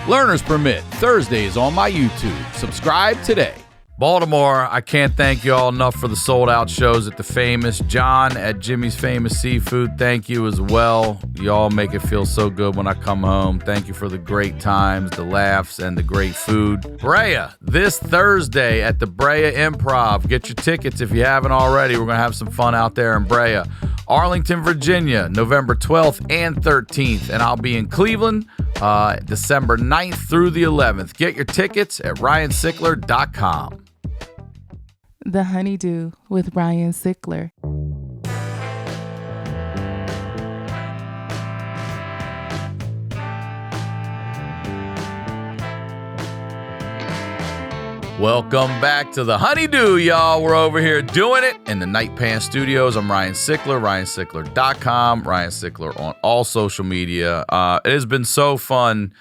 Learner's Permit, Thursdays on my YouTube. Subscribe today. Baltimore, I can't thank you all enough for the sold-out shows at the Famous. John at Jimmy's Famous Seafood, thank you as well. Y'all make it feel so good when I come home. Thank you for the great times, the laughs, and the great food. Brea, this Thursday at the Brea Improv. Get your tickets if you haven't already. We're going to have some fun out there in Brea. Arlington, Virginia, November 12th and 13th. And I'll be in Cleveland December 9th through the 11th. Get your tickets at ryansickler.com. The Honeydew with Ryan Sickler. Welcome back to the Honeydew, y'all. We're over here doing it in the Night Pants Studios. I'm Ryan Sickler, ryansickler.com, Ryan Sickler on all social media. It has been so fun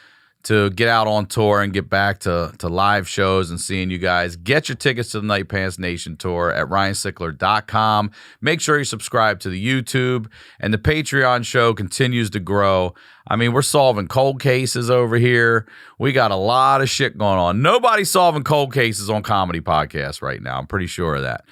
to get out on tour and get back to live shows and seeing you guys. Get your tickets to the Night Pants Nation tour at ryansickler.com. Make sure you subscribe to the YouTube, and the Patreon show continues to grow. I mean, we're solving cold cases over here. We got a lot of shit going on. Nobody's solving cold cases on comedy podcasts right now. I'm pretty sure of that.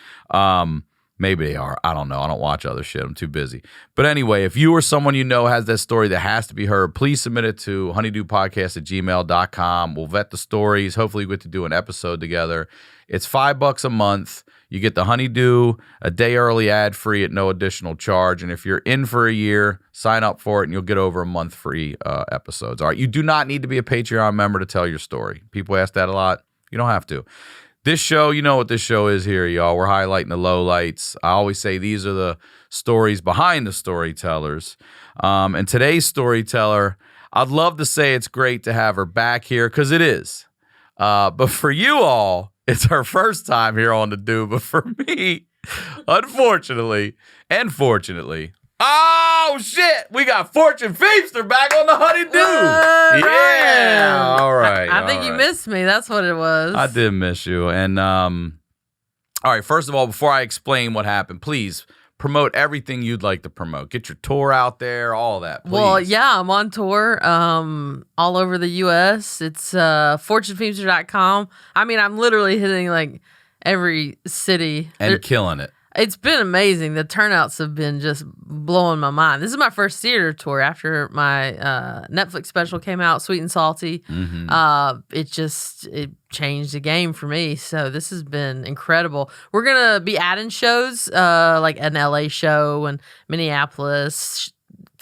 Maybe they are. I don't know. I don't watch other shit. I'm too busy. But anyway, if you or someone you know has that story that has to be heard, please submit it to honeydewpodcast@gmail.com. We'll vet the stories. Hopefully we get to do an episode together. It's $5 a month. You get the Honeydew a day early, ad-free at no additional charge. And if you're in for a year, sign up for it and you'll get over a month free episodes. All right. You do not need to be a Patreon member to tell your story. People ask that a lot. You don't have to. This show, you know what this show is here, y'all. We're highlighting the lowlights. I always say these are the stories behind the storytellers. And today's storyteller, I'd love to say it's great to have her back here, because it is. But for you all, it's her first time here on The Do. But for me, unfortunately and fortunately, oh, shit, we got Fortune Feimster back on the Honeydew. Yeah, all right. I think you missed me. That's what it was. I did miss you. And all right, first of all, before I explain what happened, please promote everything you'd like to promote. Get your tour out there, all that, please. Well, yeah, I'm on tour all over the U.S. It's fortunefeimster.com. I mean, I'm literally hitting like every city. And killing it. It's been amazing. The turnouts have been just blowing my mind. This is my first theater tour after my Netflix special came out, Sweet and Salty. Mm-hmm. It changed the game for me. So this has been incredible. We're going to be adding shows like an LA show and Minneapolis,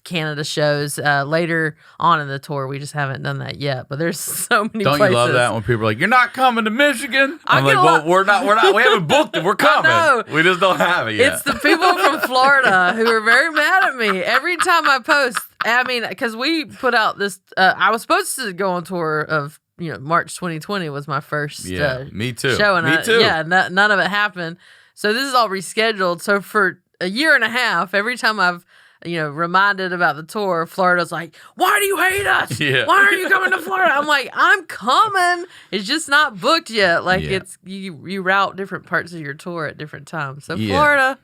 Canada shows later on in the tour. We just haven't done that yet, but there's so many Don't places. You love that when people are like, "You're not coming to Michigan"? I'm like, "Well, we're not. We haven't booked it. We're coming. We just don't have it yet." It's the people from Florida who are very mad at me every time I post. I mean, because we put out this. I was supposed to go on tour of March 2020 was my first me too. show, and me too. None of it happened. So this is all rescheduled. So for a year and a half, every time I've reminded about the tour, Florida's like, "Why do you hate us? Yeah. Why are you coming to Florida?" I'm like, "I'm coming. It's just not booked yet." Like it's you route different parts of your tour at different times. So Florida,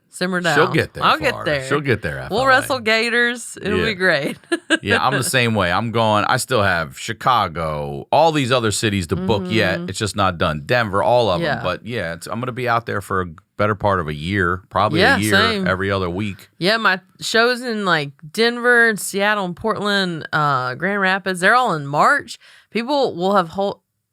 simmer down. She'll get there. I'll Florida. get there. She'll get there. After we'll wrestle gators. It'll be great. Yeah, I'm the same way. I'm going. I still have Chicago, all these other cities to book yet. It's just not done. Denver, all of them. But I'm going to be out there for a better part of a year, probably a year, same. Every other week. Yeah, my shows in like Denver and Seattle and Portland, Grand Rapids, they're all in March. People will have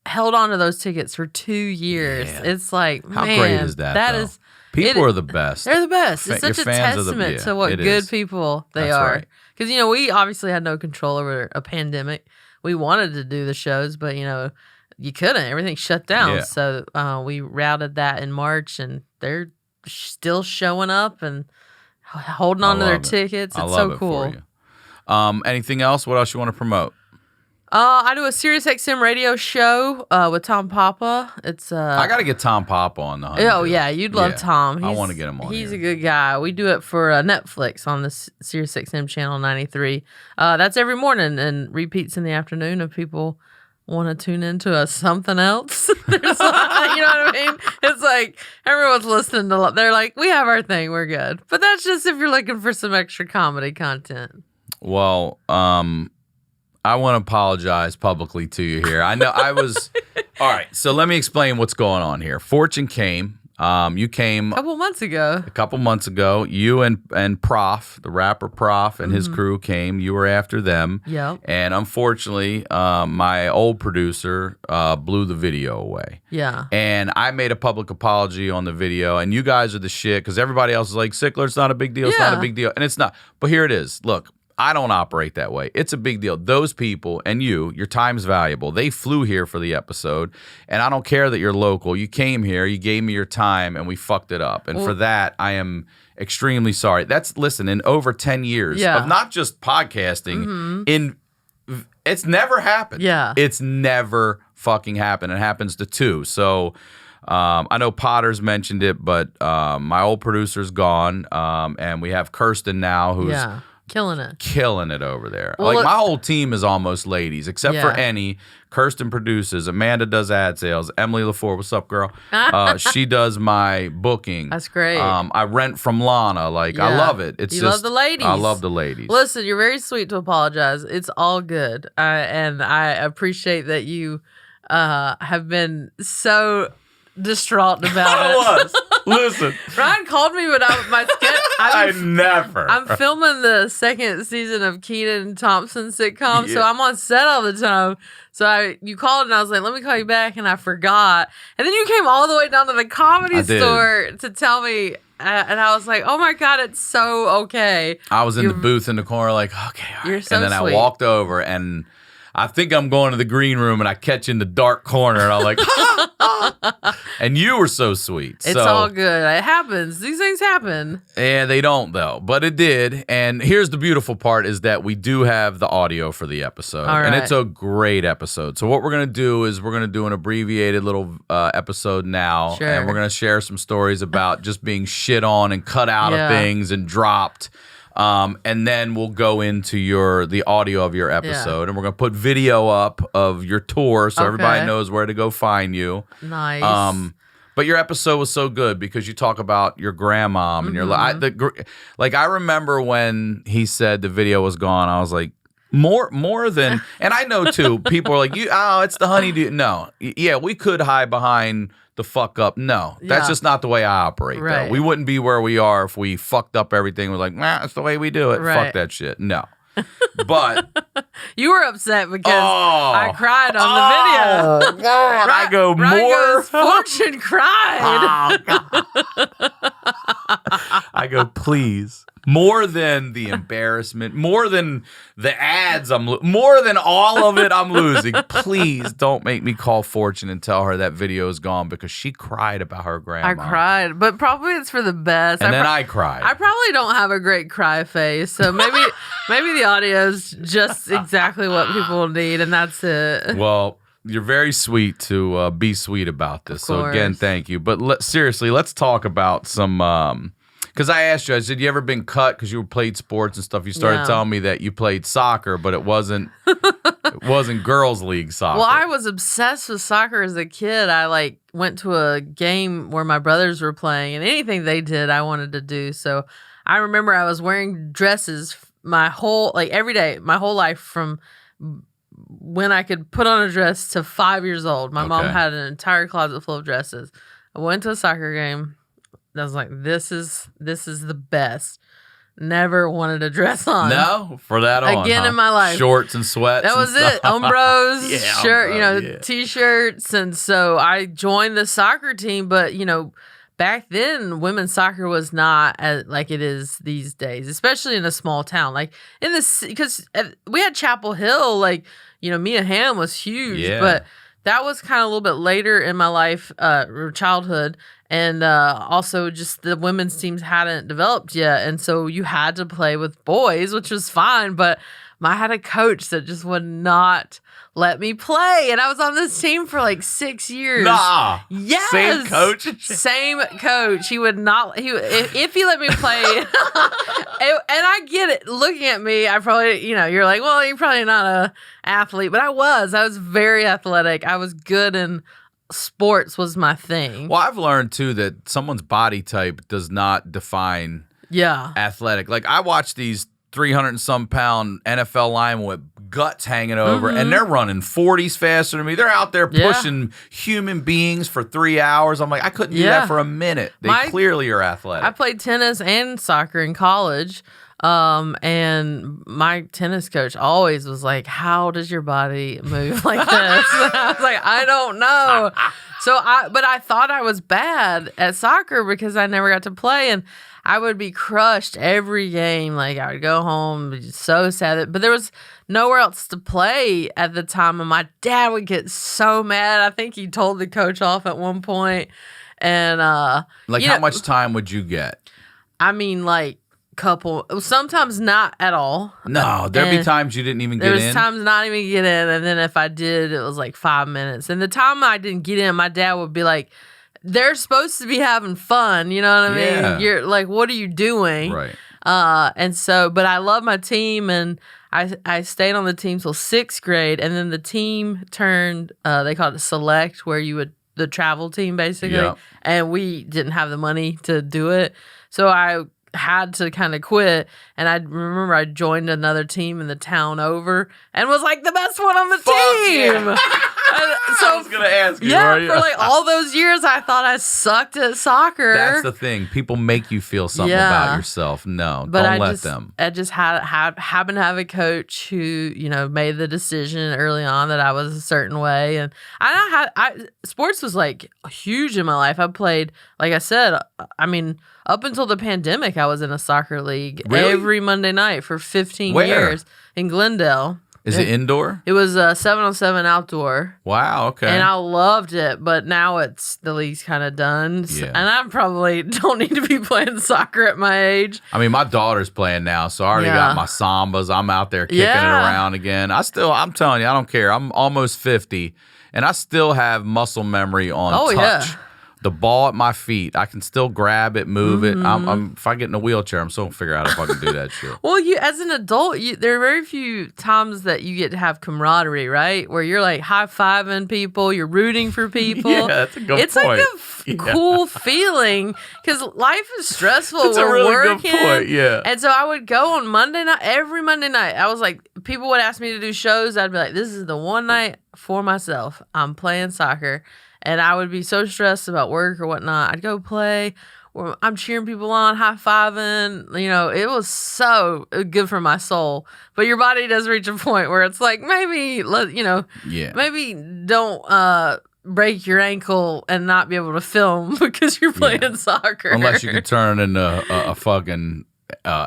held on to those tickets for 2 years. Yeah. It's like, how great is that? That is. People are the best. They're the best. It's such a testament to what good people they are. Because, we obviously had no control over a pandemic. We wanted to do the shows, but, you couldn't. Everything shut down. Yeah. So we routed that in March, and they're still showing up and holding on to their tickets. It's so cool. Anything else? What else you want to promote? I do a SiriusXM radio show with Tom Papa. It's I got to get Tom Papa on the Honeydew. Oh yeah, you'd love Tom. I want to get him on. He's a good guy. We do it for Netflix on the SiriusXM channel 93. That's every morning and repeats in the afternoon if people want to tune into something else. There's you know what I mean? It's like everyone's listening to. They're like, we have our thing, we're good. But that's just if you're looking for some extra comedy content. Well, I want to apologize publicly to you here. I know I was. All right, so let me explain what's going on here. Fortune came. You came a couple months ago. You and Prof, the rapper Prof, and his crew came. You were after them. Yep. And unfortunately, my old producer blew the video away. Yeah. And I made a public apology on the video. And you guys are the shit because everybody else is like, Sickler, it's not a big deal. It's not a big deal. And it's not. But here it is. Look. I don't operate that way. It's a big deal. Those people and your time's valuable. They flew here for the episode, and I don't care that you're local. You came here, you gave me your time, and we fucked it up. And for that, I am extremely sorry. Listen, in over 10 years of not just podcasting, it's never happened. Yeah. It's never fucking happened. It happens to two. So I know Potter's mentioned it, but my old producer's gone, and we have Kirsten now, who's killing it over there. Well, like my whole team is almost ladies, except for Annie. Kirsten produces. Amanda does ad sales. Emily LaFour, what's up, girl? She does my booking. That's great. I rent from Lana. Like I love it. It's you just love the ladies. I love the ladies. Listen, you're very sweet to apologize. It's all good, and I appreciate that you have been so distraught about it. Listen, Ryan called me when I'm filming the second season of Kenan Thompson's sitcom, so I'm on set all the time. So you called and I was like, let me call you back, and I forgot. And then you came all the way down to the Comedy Store to tell me, and I was like, oh my God, it's so okay. I was in the booth in the corner like, okay, all right. You're so and then sweet. I walked over and I think I'm going to the green room and I catch you in the dark corner and I'm like, and you were so sweet. It's all good. It happens. These things happen. And they don't though, but it did. And here's the beautiful part is that we do have the audio for the episode. All right. And it's a great episode. So what we're going to do is we're going to do an abbreviated little episode now. Sure. And we're going to share some stories about just being shit on and cut out of things and dropped. And then we'll go into the audio of your episode, and we're gonna put video up of your tour so everybody knows where to go find you. Nice. But your episode was so good because you talk about your grandma and your I remember when he said the video was gone, I was like, more than, and I know too, people are like, it's the honeydew. No, yeah, we could hide behind the fuck up. No, that's just not the way I operate. Right. Though we wouldn't be where we are if we fucked up everything. We're like, that's the way we do it. Right. Fuck that shit. No, but you were upset because I cried on the video. God, I go Ryan more. Goes, Fortune cried. I go, please. More than the embarrassment, more than the ads, more than all of it, I'm losing. Please don't make me call Fortune and tell her that video is gone because she cried about her grandma. I cried, but probably it's for the best. And then I cried. I probably don't have a great cry face, so maybe the audio is just exactly what people need, and that's it. Well, you're very sweet to be sweet about this. So again, thank you. But seriously, let's talk about some. Because I asked you, I said, you ever been cut because you played sports and stuff? You started telling me that you played soccer, but it wasn't girls' league soccer. Well, I was obsessed with soccer as a kid. I went to a game where my brothers were playing, and anything they did, I wanted to do. So I remember I was wearing dresses every day, my whole life, from when I could put on a dress to 5 years old. My mom had an entire closet full of dresses. I went to a soccer game. I was like, this is the best. Never wanted a dress on. No, for that on. Again in my life. Shorts and sweats. That was it. Umbros, shirt, Umbro, t-shirts. And so I joined the soccer team. But, back then, women's soccer was not like it is these days, especially in a small town. Like because we had Chapel Hill, Mia Hamm was huge. Yeah. But that was kind of a little bit later in my life, or childhood. And also just the women's teams hadn't developed yet. And so you had to play with boys, which was fine. But I had a coach that just would not let me play. And I was on this team for 6 years. Nah. Yes. Same coach? Same coach. He would not, if he let me play. And I get it. Looking at me, I probably, you're like, well, you're probably not a athlete. But I was very athletic. I was good in sports was my thing. Well, I've learned too that someone's body type does not define athletic. Like I watch these 300 and some pound NFL linemen with guts hanging over, and they're running 40s faster than me. They're out there pushing human beings for 3 hours. I'm like, I couldn't do that for a minute. They clearly are athletic. I played tennis and soccer in college. And my tennis coach always was like, how does your body move like this? I was like, I don't know. But I thought I was bad at soccer because I never got to play, and I would be crushed every game. Like, I would go home, be so sad. But there was nowhere else to play at the time, and my dad would get so mad. I think he told the coach off at one point. And how much time would you get? I mean, like, sometimes not at all. No, there'd be times you didn't even get in. There was times not even get in, and then if I did, it was like 5 minutes. And the time I didn't get in, my dad would be like, they're supposed to be having fun, you know what I mean? Yeah. You're like, what are you doing? Right. And so, but I love my team, and I stayed on the team till 6th grade, and then the team turned, they called it select, where you would, the travel team basically, and we didn't have the money to do it. So I had to kind of quit, and I remember I joined another team in the town over and was like the best one on the team. Yeah. So I was gonna ask you. for like all those years, I thought I sucked at soccer. That's the thing. People make you feel something about yourself. No, but don't let them. I just happened to have a coach who, made the decision early on that I was a certain way, and sports was like huge in my life. I played, like I said, I mean, up until the pandemic, I was in a soccer league every Monday night for 15 years in Glendale. Is it indoor? It was a 7-on-7 outdoor. Wow, okay. And I loved it, but now the league's kind of done. Yeah. And I probably don't need to be playing soccer at my age. I mean, my daughter's playing now, so I already got my sambas. I'm out there kicking it around again. I'm telling you, I don't care. I'm almost 50, and I still have muscle memory on touch. Yeah. The ball at my feet, I can still grab it, move it. If I get in a wheelchair, I'm still figure out if I can do that shit. Well, as an adult, there are very few times that you get to have camaraderie, right? Where you're like high-fiving people, you're rooting for people. Yeah, that's a good point. It's like a cool feeling, because life is stressful. It's We're a really working. good point, yeah. And so I would go on Monday night, every Monday night. I was like, people would ask me to do shows. I'd be like, this is the one night for myself. I'm playing soccer. And I would be so stressed about work or whatnot. I'd go play, or I'm cheering people on, high-fiving. It was so good for my soul. But your body does reach a point where it's like, maybe, maybe don't break your ankle and not be able to film because you're playing soccer. Unless you can turn into a fucking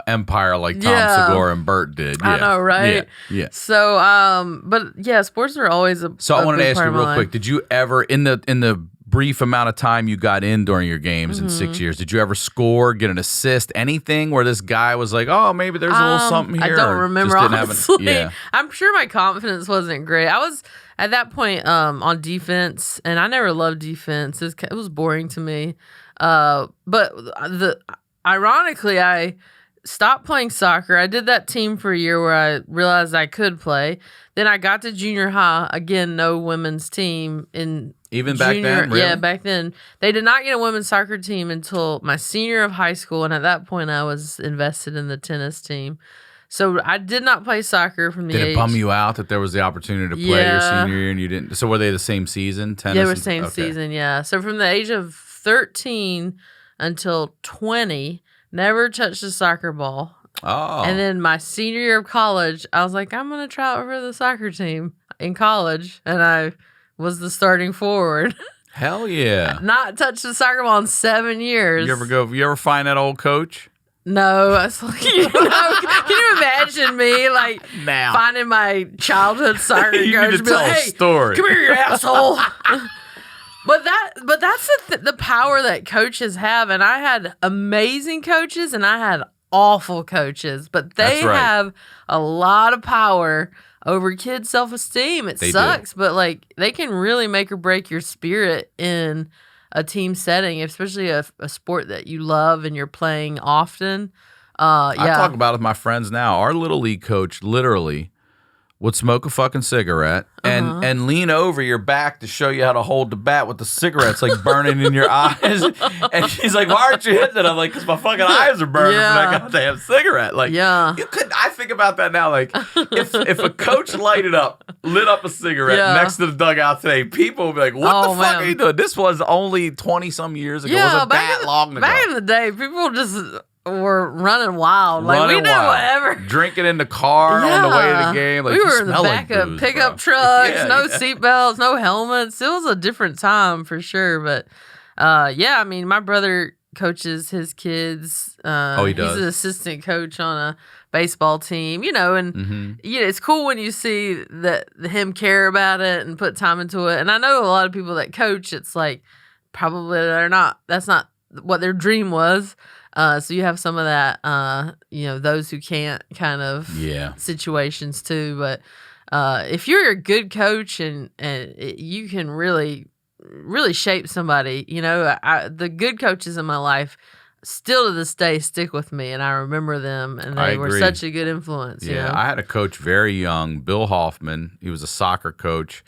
empire like Tom Segura and Bert did. Yeah. I know, right? Yeah. So, but yeah, sports are always So I wanted to ask you real life. quick. Did you ever, in the brief amount of time you got in during your games in 6 years, did you ever score, get an assist, anything where this guy was like, oh, maybe there's a little something here? I don't remember, honestly. Yeah. I'm sure my confidence wasn't great. I was, at that point, on defense, and I never loved defense. It was boring to me. But ironically, I stopped playing soccer. I did that team for a year where I realized I could play. Then I got to junior high. Again, no women's team in even back then. Really? Yeah, back then they did not get a women's soccer team until my senior of high school, and at that point, I was invested in the tennis team. So I did not play soccer from the age. Did it bum you out that there was the opportunity to play your senior year and you didn't? So were they the same season? Tennis? They were same season. Yeah. So from the age of 13 until 20. Never touched a soccer ball. Oh. And then my senior year of college, I was like, I'm going to try out for the soccer team in college. And I was the starting forward. Hell yeah. Not touched the soccer ball in 7 years. You ever find that old coach? No. I was like, can you imagine me finding my childhood soccer you coach need to and be tell like, a hey, story. come here, you asshole. But that's the power that coaches have. And I had amazing coaches and I had awful coaches. But they have a lot of power over kids' self-esteem. It sucks, but they can really make or break your spirit in a team setting, especially a sport that you love and you're playing often. I talk about it with my friends now. Our Little League coach literally would smoke a fucking cigarette and lean over your back to show you how to hold the bat with the cigarettes like burning in your eyes. And she's like, "Why aren't you hitting it?" I'm like, "Because my fucking eyes are burning from that goddamn cigarette." Like, you could. I think about that now. Like, if a coach lit up a cigarette next to the dugout today, people would be like, "What the fuck are you doing?" This was only 20 some years ago. It wasn't that long ago. Back in the day, people just were running wild. Like, we did whatever. Drinking in the car on the way to the game. Like, we were in the back of pickup trucks, no seatbelts, no helmets. It was a different time for sure. But, I mean, my brother coaches his kids. He does. He's an assistant coach on a baseball team, and it's cool when you see that him care about it and put time into it. And I know a lot of people that coach, it's like probably that's not what their dream was. So you have some of that, those who can't kind of situations too. But if you're a good coach and you can really, really shape somebody, the good coaches in my life still to this day stick with me, and I remember them, and they were such a good influence. Yeah, I had a coach very young, Bill Hoffman. He was a soccer coach,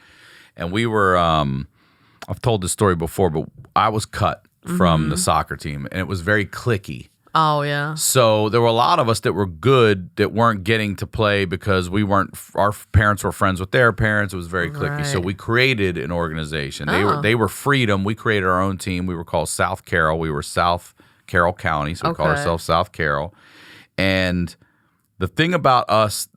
and we were. I've told this story before, but I was cut from the soccer team, and it was very cliquey. Oh, yeah. So there were a lot of us that were good that weren't getting to play because our parents were friends with their parents. It was very cliquey. So we created an organization. They were Freedom. We created our own team. We were called South Carroll. We were South Carroll County, so we called ourselves South Carroll. And the thing about us,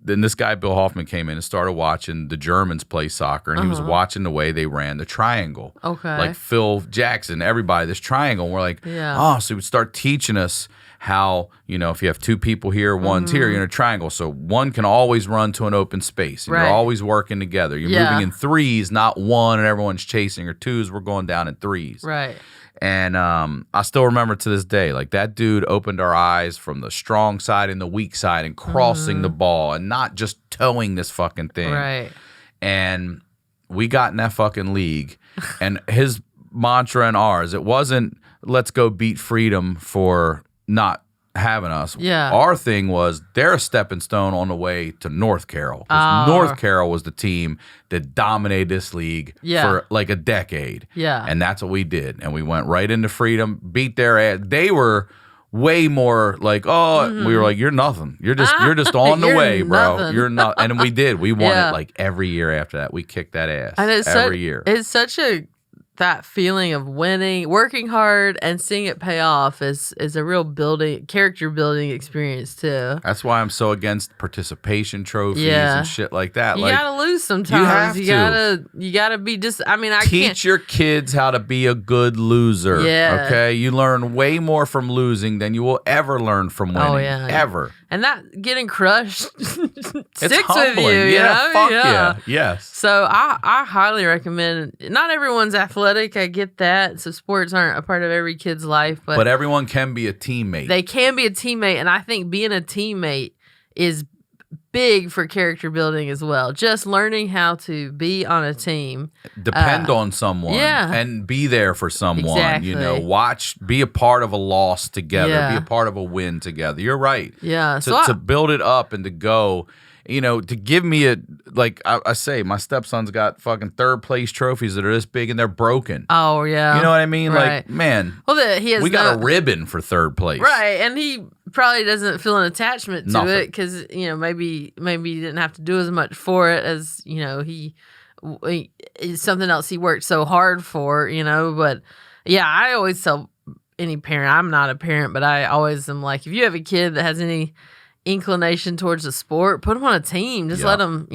then this guy, Bill Hoffman, came in and started watching the Germans play soccer, and he was watching the way they ran the triangle. Okay. Like Phil Jackson, everybody, this triangle. And we're like, so he would start teaching us how, if you have two people here, one's here, you're in a triangle. So one can always run to an open space, and you're always working together. You're moving in threes, not one, and everyone's chasing, or twos, we're going down in threes. Right. And I still remember to this day, like that dude opened our eyes from the strong side and the weak side and crossing the ball and not just towing this fucking thing. Right. And we got in that fucking league, and his mantra and ours, it wasn't let's go beat Freedom for not having us. Yeah. Our thing was they're a stepping stone on the way to North Carroll. North Carroll was the team that dominated this league for like a decade. Yeah. And that's what we did. And we went right into Freedom, beat their ass. They were way more like, we were like, you're nothing. You're just on the way, bro. Nothing. You're not. And we did. We won it like every year after that. We kicked that ass every year. It's such that feeling of winning, working hard, and seeing it pay off is a real character building experience too. That's why I'm so against participation trophies and shit like that. You gotta lose sometimes. You gotta be just. I mean, teach your kids how to be a good loser. Yeah. Okay. You learn way more from losing than you will ever learn from winning. Oh yeah. Ever. And that getting crushed sticks humbling. with you. Yeah. Yes. So I highly recommend. Not everyone's athletic. I get that. So sports aren't a part of every kid's life, but everyone can be a teammate. They can be a teammate, and I think being a teammate is big for character building as well. Just learning how to be on a team, depend on someone, and be there for someone. Exactly. Be a part of a loss together. Be a part of a win together. You're right. Yeah. To build it up and to go. To give me I say, my stepson's got fucking third place trophies that are this big and they're broken. Oh, yeah. You know what I mean? Right. Like, man, we got a ribbon for third place. Right. And he probably doesn't feel an attachment to it because, maybe he didn't have to do as much for it as, he it's something else he worked so hard for, But yeah, I always tell any parent, I'm not a parent, but I always am like, if you have a kid that has any inclination towards the sport, put them on a team. Just let them,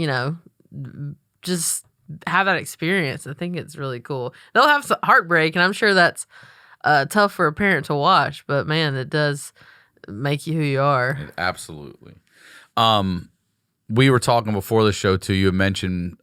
just have that experience. I think it's really cool. They'll have some heartbreak, and I'm sure that's tough for a parent to watch, but man, it does make you who you are. Absolutely. We were talking before the show too. You had mentioned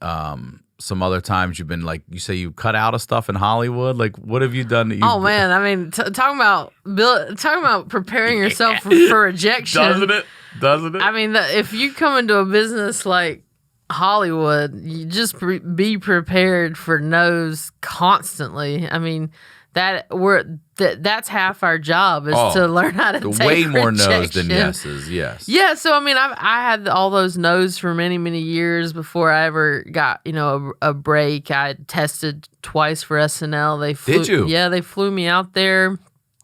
some other times you've been like, you say you cut out of stuff in Hollywood. Like, what have you done? Man, I mean, talking about preparing yourself for rejection. Doesn't it? I mean, if you come into a business like Hollywood, you just be prepared for no's constantly. I mean, that's half our job is to learn how to take way more no's rejection. than yeses. Yes. Yeah, so I mean, I had all those no's for many, many years before I ever got a break. I tested twice for SNL. Did you? Yeah, they flew me out there.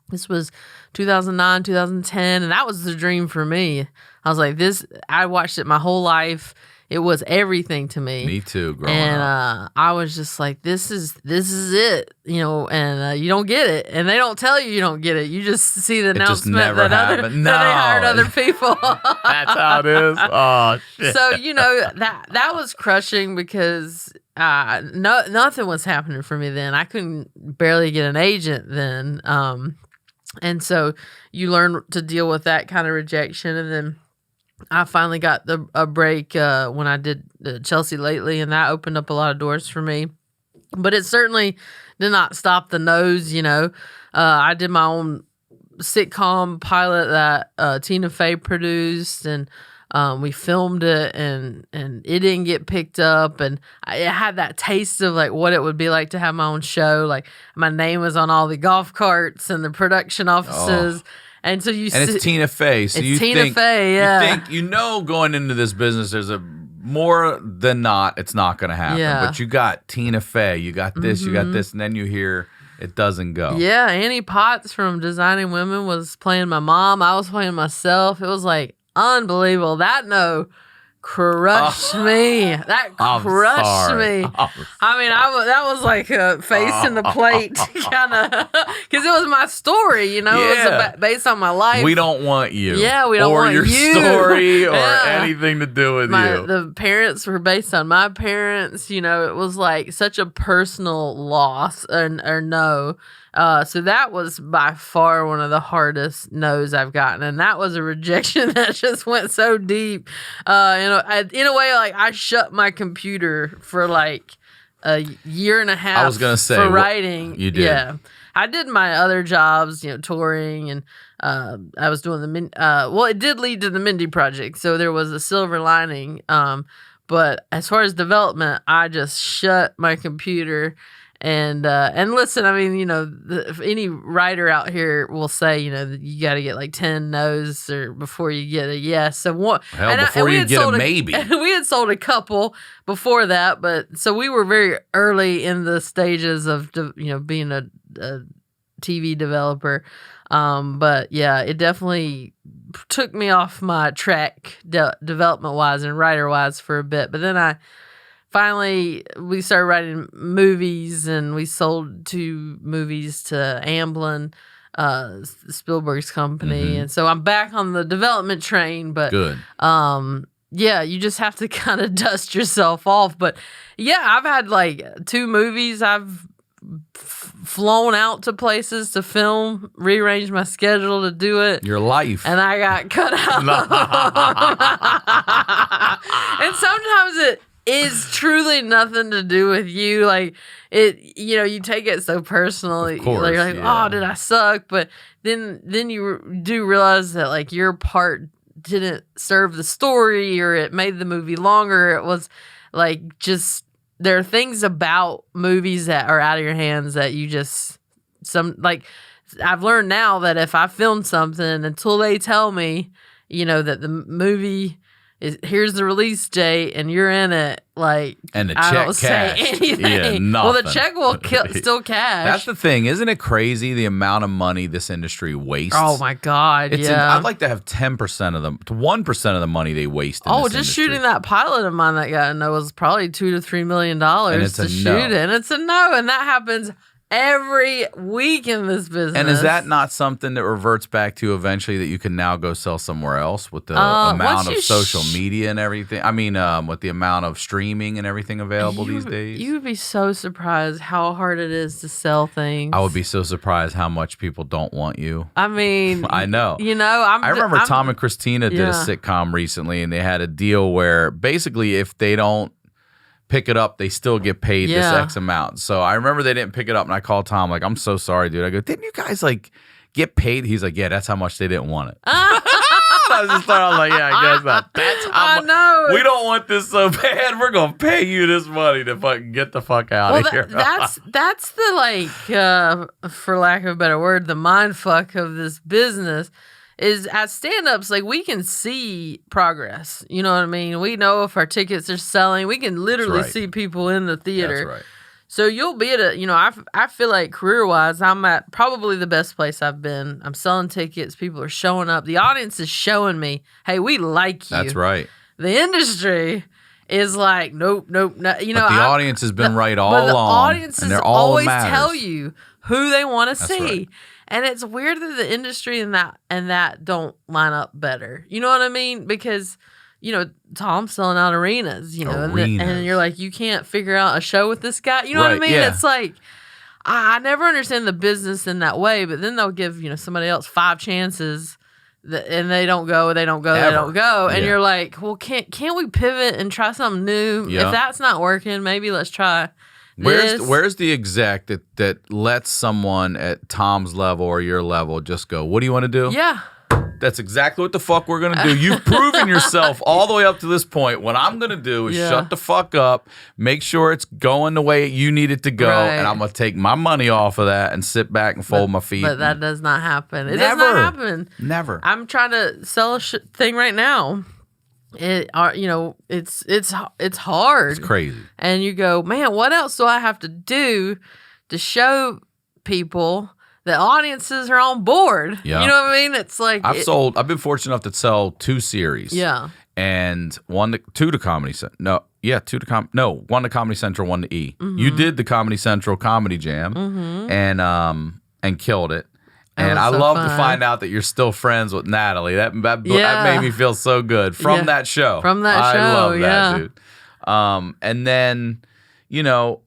This was 2009, 2010, and that was the dream for me. I was like, this. I watched it my whole life. It was everything to me. Me too, growing and up. I was just like, this is it, and you don't get it, and they don't tell you don't get it. You just see the announcement that they hired other people. That's how it is. Oh shit. So that was crushing because nothing was happening for me then. I couldn't barely get an agent then, and so you learn to deal with that kind of rejection, and then I finally got a break when I did Chelsea Lately, and that opened up a lot of doors for me. But it certainly did not stop the no's. I did my own sitcom pilot that Tina Fey produced, and we filmed it, and it didn't get picked up. And I had that taste of like what it would be like to have my own show. Like my name was on all the golf carts and the production offices. Oh. And so it's Tina Fey. So it's Tina Fey, yeah. You think going into this business, there's a more than not, it's not going to happen. Yeah. But you got Tina Fey, you got this, you got this, and then you hear it doesn't go. Yeah, Annie Potts from Designing Women was playing my mom. I was playing myself. It was like unbelievable. That crushed me. That crushed me. I mean, that was like a face in the plate kind of, because it was my story, It was based on my life. We don't want you. Yeah, we don't want you. Or your story or anything to do with you. The parents were based on my parents. It was like such a personal loss or no. So that was by far one of the hardest no's I've gotten, and that was a rejection that just went so deep. In a way, like I shut my computer for like a year and a half. I was gonna say for writing. You did, yeah. I did my other jobs, touring, and I was doing it did lead to the Mindy Project, so there was a silver lining. But as far as development, I just shut my computer. And listen, I mean, any writer out here will say, you got to get like 10 no's or before you get a yes. So before you get a maybe. We had sold a couple before that, but so we were very early in the stages of being a TV developer. But yeah, it definitely took me off my track development wise and writer wise for a bit. But then finally, we started writing movies, and we sold 2 movies to Amblin, Spielberg's company, and so I'm back on the development train. But good. Yeah, you just have to kind of dust yourself off. But yeah, I've had like 2 movies. I've flown out to places to film, rearranged my schedule to do it. Your life. And I got cut out. And sometimes it is truly nothing to do with you. Like it, you take it so personally. Of course, you're like, oh, did I suck? But then you do realize that like your part didn't serve the story, or it made the movie longer. It was like just there are things about movies that are out of your hands that you just I've learned now that if I film something until they tell me, that the movie here's the release date and you're in it, like, and the I check don't say anything. Yeah, nothing. Well, the check will still cash. That's the thing. Isn't it crazy the amount of money this industry wastes? Oh my God, I'd like to have 10% of them, to 1% of the money they waste in this industry. Shooting that pilot of mine that got a no was probably $2 to $3 million to shoot it. And it's a no. And that happens every week in this business. And is that not something that reverts back to eventually that you can now go sell somewhere else with the amount of social media and everything? I mean, with the amount of streaming and everything available these days? You would be so surprised how hard it is to sell things. I would be so surprised how much people don't want you. I mean, I know. I remember Tom and Christina did a sitcom recently, and they had a deal where basically if they don't pick it up, they still get paid this X amount. So I remember they didn't pick it up, and I called Tom like, I'm so sorry, dude. I go, didn't you guys like get paid? He's like, yeah, that's how much they didn't want it. I just thought, I was like, yeah, I guess not. That's how I know. we don't want this so bad. We're gonna pay you this money to fucking get the fuck out of here. That's the like, for lack of a better word, the mind fuck of this business. Is as stand-ups, like we can see progress. You know what I mean? We know if our tickets are selling. We can literally see people in the theater. That's right. So you'll be at I feel like career-wise, I'm at probably the best place I've been. I'm selling tickets. People are showing up. The audience is showing me, hey, we like you. That's right. The industry is like, nope. No, but the audience has been right all along. The audiences and always matters. tell you who they want to see. Right. And it's weird that the industry and that don't line up better. You know what I mean? Because, Tom's selling out arenas, and you're like, you can't figure out a show with this guy. You know what I mean? Yeah. It's like, I never understand the business in that way, but then they'll give, somebody else 5 chances and they don't go. And you're like, well, can't we pivot and try something new? Yeah. If that's not working, maybe let's try Where's the exec that lets someone at Tom's level or your level just go, what do you want to do? Yeah. That's exactly what the fuck we're going to do. You've proven yourself all the way up to this point. What I'm going to do is shut the fuck up, make sure it's going the way you need it to go, and I'm going to take my money off of that and sit back and fold my feet. But that does not happen. It Never. does not happen. Never. I'm trying to sell a thing right now. It's hard. It's crazy. And you go, man, what else do I have to do to show people that audiences are on board? Yeah. You know what I mean? It's like I've been fortunate enough to sell 2 series. Yeah. And one to Comedy Central. One to Comedy Central, one to E. Mm-hmm. You did the Comedy Central Comedy Jam and killed it. And I love to find out that you're still friends with Natalie. That made me feel so good from that show. From that show, I love that, dude. And then,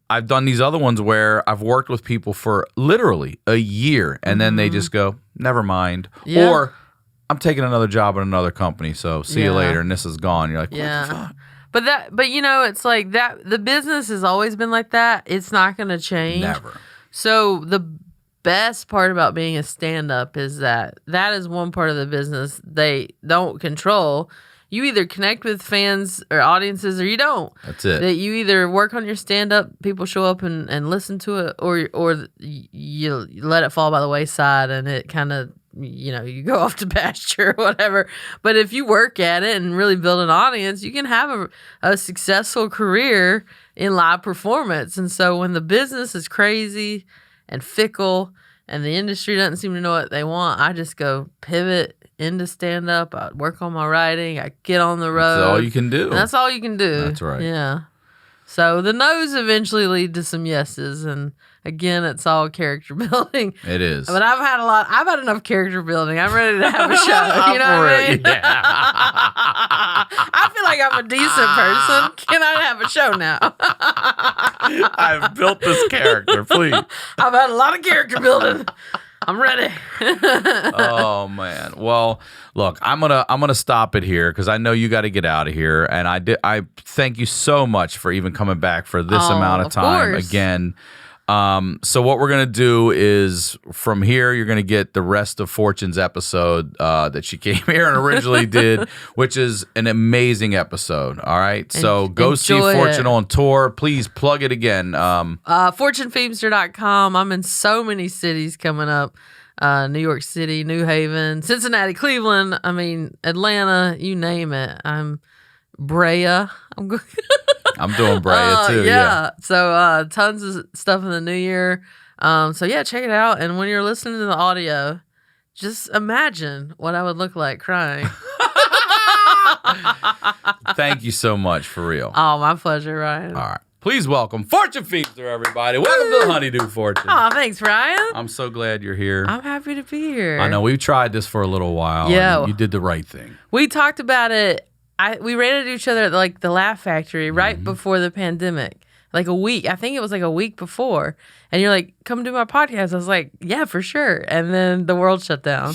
I've done these other ones where I've worked with people for literally a year, and then they just go, never mind. Yeah. Or I'm taking another job at another company, so see you later, and this is gone. You're like, what the fuck? But it's like that. The business has always been like that. It's not going to change. Never. So the best part about being a stand-up is that is one part of the business they don't control. You either connect with fans or audiences or you don't. That's it. That you either work on your stand-up, people show up and listen to it, or you let it fall by the wayside and it kind of, you go off to pasture or whatever. But if you work at it and really build an audience, you can have a successful career in live performance. And so when the business is crazy and fickle and the industry doesn't seem to know what they want, I just go pivot into stand-up. I work on my writing. I get on the road. That's all you can do. And that's all you can do. That's right. Yeah. So the no's eventually lead to some yeses. And again, it's all character building. It is. But I've had enough character building. I'm ready to have a show. You know what I mean? Yeah. I feel like I'm a decent person. Can I have a show now? I've built this character, please. I've had a lot of character building. I'm ready. Oh man. Well, look, I'm gonna stop it here because I know you got to get out of here, and I thank you so much for even coming back for this amount of time course. again. So what we're gonna do is from here you're gonna get the rest of Fortune's episode that she came here and originally did, which is an amazing episode. All right, so go see Fortune on tour. Please plug it again. FortuneFeimster.com. I'm in so many cities coming up. New York City, New Haven, Cincinnati, Cleveland. I mean Atlanta. You name it. I'm Brea. I'm doing Brea too. Yeah. So tons of stuff in the new year. So yeah, check it out. And when you're listening to the audio, just imagine what I would look like crying. Thank you so much, for real. Oh, my pleasure, Ryan. All right. Please welcome Fortune Feimster, everybody. Welcome to the Honeydew, Fortune. Oh, thanks, Ryan. I'm so glad you're here. I'm happy to be here. I know we've tried this for a little while. Yeah. And you did the right thing. We talked about it. We ran into each other at like the Laugh Factory right before the pandemic. Like a week. I think it was like a week before. And you're like, come do my podcast. I was like, yeah, for sure. And then the world shut down.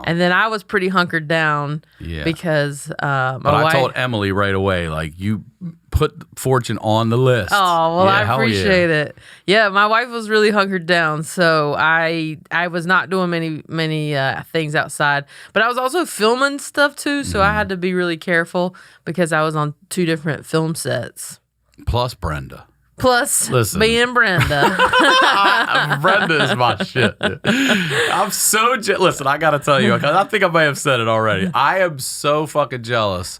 And then I was pretty hunkered down because my wife... I told Emily right away, like, you put Fortune on the list. Oh, well, Yeah, I hell appreciate it. Yeah, my wife was really hunkered down, so I was not doing many things outside. But I was also filming stuff too, so I had to be really careful because I was on 2 different film sets. Plus Brenda. Plus, Listen. being Brenda. Brenda is my shit. Dude. I'm so listen, I gotta tell you, because I think I may have said it already. I am so fucking jealous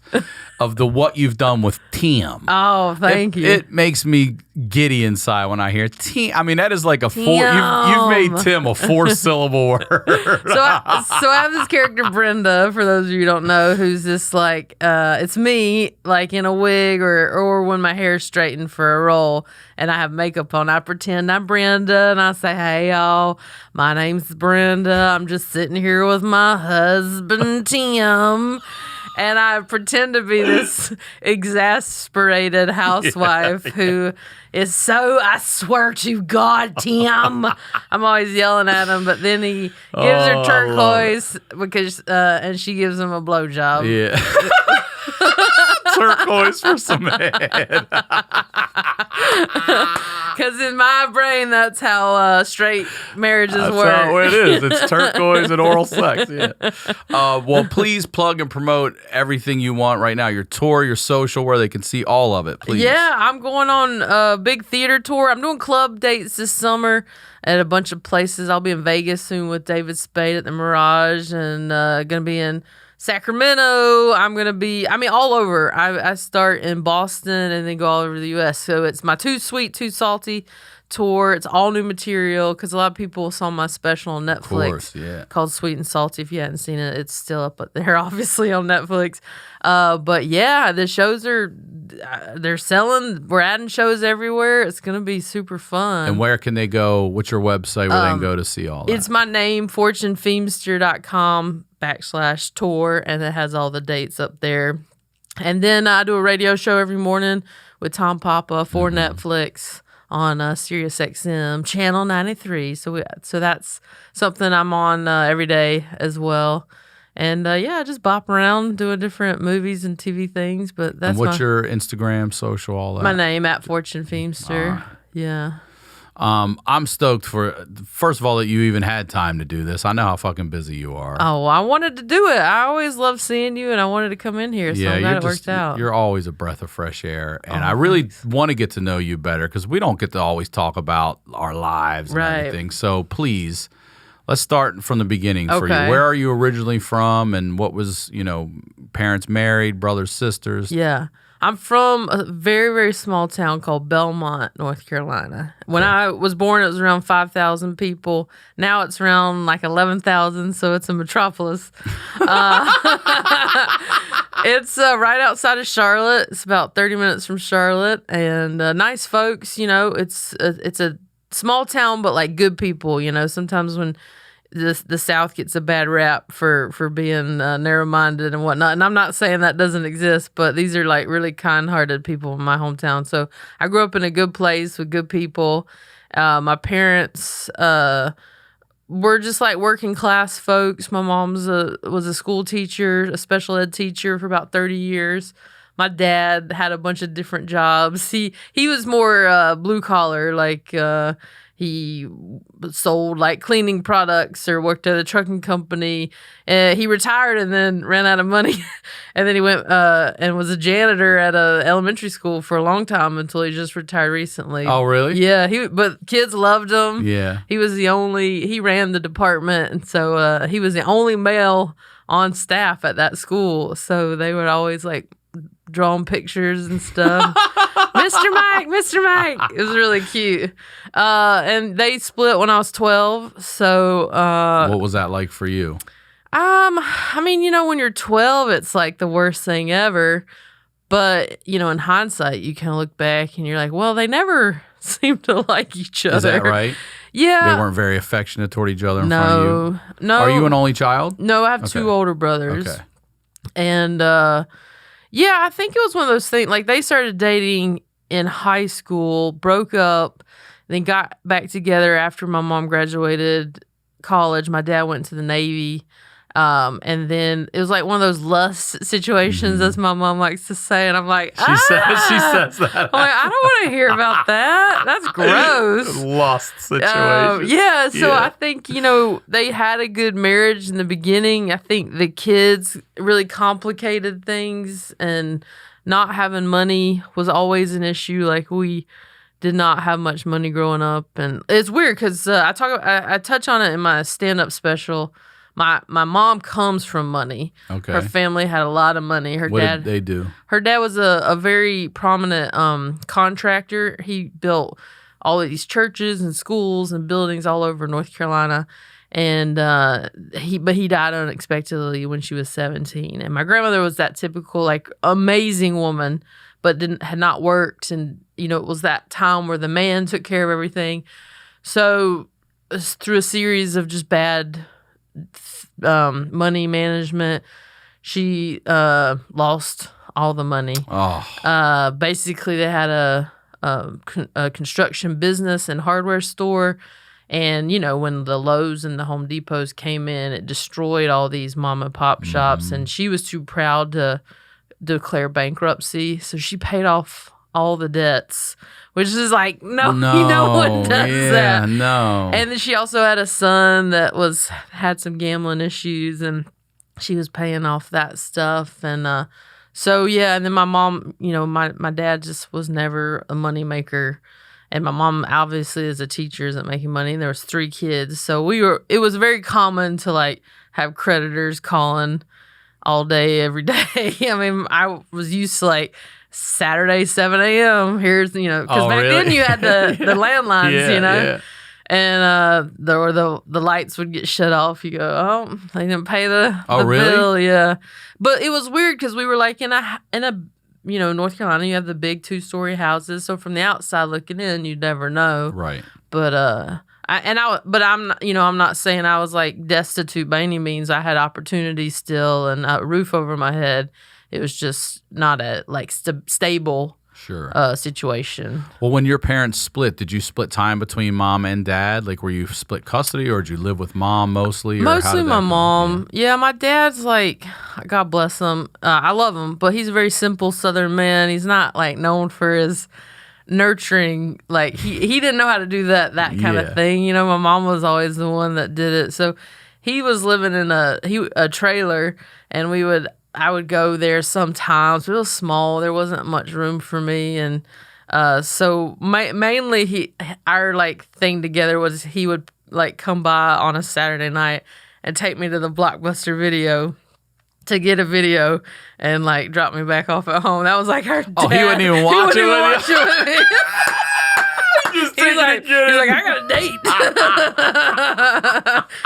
of what you've done with Tim. Oh, thank you. It makes me giddy inside when I hear Tim. I mean, that is like a 4. You've made Tim a 4-syllable word. So I have this character Brenda, for those of you who don't know, who's this like it's me like in a wig or when my hair's straightened for a role and I have makeup on. I pretend I'm Brenda and I say, "Hey y'all, my name's Brenda. I'm just sitting here with my husband Tim." And I pretend to be this exasperated housewife who is so, I swear to God, Tim. I'm always yelling at him, but then he gives her turquoise because, and she gives him a blowjob. Yeah. Turquoise for some head. Because in my brain, that's how straight marriages That's work. how it is. It's turquoise and oral sex. Yeah. Well, please plug and promote everything you want right now. Your tour, your social, where they can see all of it, please. Yeah, I'm going on a big theater tour. I'm doing club dates this summer at a bunch of places. I'll be in Vegas soon with David Spade at the Mirage and going to be in Sacramento. I'm going to be, all over. I start in Boston and then go all over the U.S. So it's my Too Sweet, Too Salty tour. It's all new material because a lot of people saw my special on Netflix called Sweet and Salty. If you hadn't seen it, it's still up there, obviously, on Netflix. But yeah, the shows they're selling. We're adding shows everywhere. It's going to be super fun. And where can they go? What's your website where they can go to see all that? It's my name, fortunefeimster.com/tour, and it has all the dates up there. And then I do a radio show every morning with Tom Papa for Netflix on Sirius XM channel 93. So that's something I'm on every day as well. And just bop around doing different movies and TV things. But that's and what's your Instagram, social, all that? my name at Fortune Feimster. Yeah. I'm stoked first of all, that you even had time to do this. I know how fucking busy you are. Oh, I wanted to do it. I always love seeing you, and I wanted to come in here, so I'm glad it worked out. You're always a breath of fresh air, and I really want to get to know you better because we don't get to always talk about our lives and everything. So please, let's start from the beginning for you. Where are you originally from, and what was, parents married, brothers, sisters? Yeah. I'm from a very, very small town called Belmont, North Carolina. When I was born, it was around 5,000 people. Now it's around like 11,000, so it's a metropolis. It's right outside of Charlotte. It's about 30 minutes from Charlotte, and nice folks. It's a small town, but like good people. Sometimes when the South gets a bad rap for being narrow-minded and whatnot. And I'm not saying that doesn't exist, but these are like really kind-hearted people in my hometown. So I grew up in a good place with good people. My parents were just like working class folks. My mom was a school teacher, a special ed teacher for about 30 years. My dad had a bunch of different jobs. He was more blue collar, like he sold like cleaning products or worked at a trucking company. He retired and then ran out of money. And then he went and was a janitor at a elementary school for a long time until he just retired recently. Oh, really? Yeah. But kids loved him. Yeah. He ran the department. And so he was the only male on staff at that school. So they would always like drawing pictures and stuff. Mr. Mike. It was really cute. And they split when I was 12. So what was that like for you? When you're 12, it's like the worst thing ever. But, in hindsight, you kind of look back and you're like, well, they never seemed to like each other. Is that right? Yeah. They weren't very affectionate toward each other in front of you? No. Are you an only child? No, I have 2 older brothers. Okay. And, I think it was one of those things, like they started dating in high school, broke up, then got back together after my mom graduated college. My dad went to the Navy. And then it was like one of those lust situations, as my mom likes to say. And I'm like, She says that. I'm like, I don't want to hear about that. That's gross. Lost situation. Yeah. So I think, they had a good marriage in the beginning. I think the kids really complicated things, and not having money was always an issue. Like, we did not have much money growing up. And it's weird because I touch on it in my stand-up special. My mom comes from money. Okay. Her family had a lot of money. What did they do? Her dad was a very prominent contractor. He built all of these churches and schools and buildings all over North Carolina. And he died unexpectedly when she was 17. And my grandmother was that typical, like, amazing woman, but had not worked. And, it was that time where the man took care of everything. So through a series of just bad money management, she lost all the money. Basically, they had a construction business and hardware store, and when the Lowe's and the Home Depots came in, it destroyed all these mom and pop shops, and she was too proud to declare bankruptcy, so she paid off all the debts, which is like, no one does that. No. And then she also had a son that had some gambling issues, and she was paying off that stuff. And so, yeah, and then my mom, my dad just was never a money maker. And my mom obviously is a teacher, isn't making money. And there was 3 kids. So it was very common to like have creditors calling all day, every day. I mean, I was used to like Saturday, 7 a.m. Here's, because back then you had the landlines, Yeah. And the lights would get shut off. You go, oh, they didn't pay the really? bill. Yeah. But it was weird because we were like in a North Carolina, you have the big 2-story houses. So from the outside looking in, you'd never know. Right. But I'm not saying I was like destitute by any means. I had opportunities still and a roof over my head. It was just not a like stable situation. Well, when your parents split, did you split time between mom and dad? Like, were you split custody, or did you live with mom mostly? Mostly my mom. Yeah, my dad's like, God bless him. I love him, but he's a very simple Southern man. He's not like known for his nurturing. Like he didn't know how to do that kind of thing. My mom was always the one that did it. So he was living in a trailer, and I would go there sometimes. It was small. There wasn't much room for me. And so mainly our like thing together was he would like come by on a Saturday night and take me to the Blockbuster Video to get a video and like drop me back off at home. That was like our dad. Oh, he wouldn't even watch it with you? He's like, I got a date.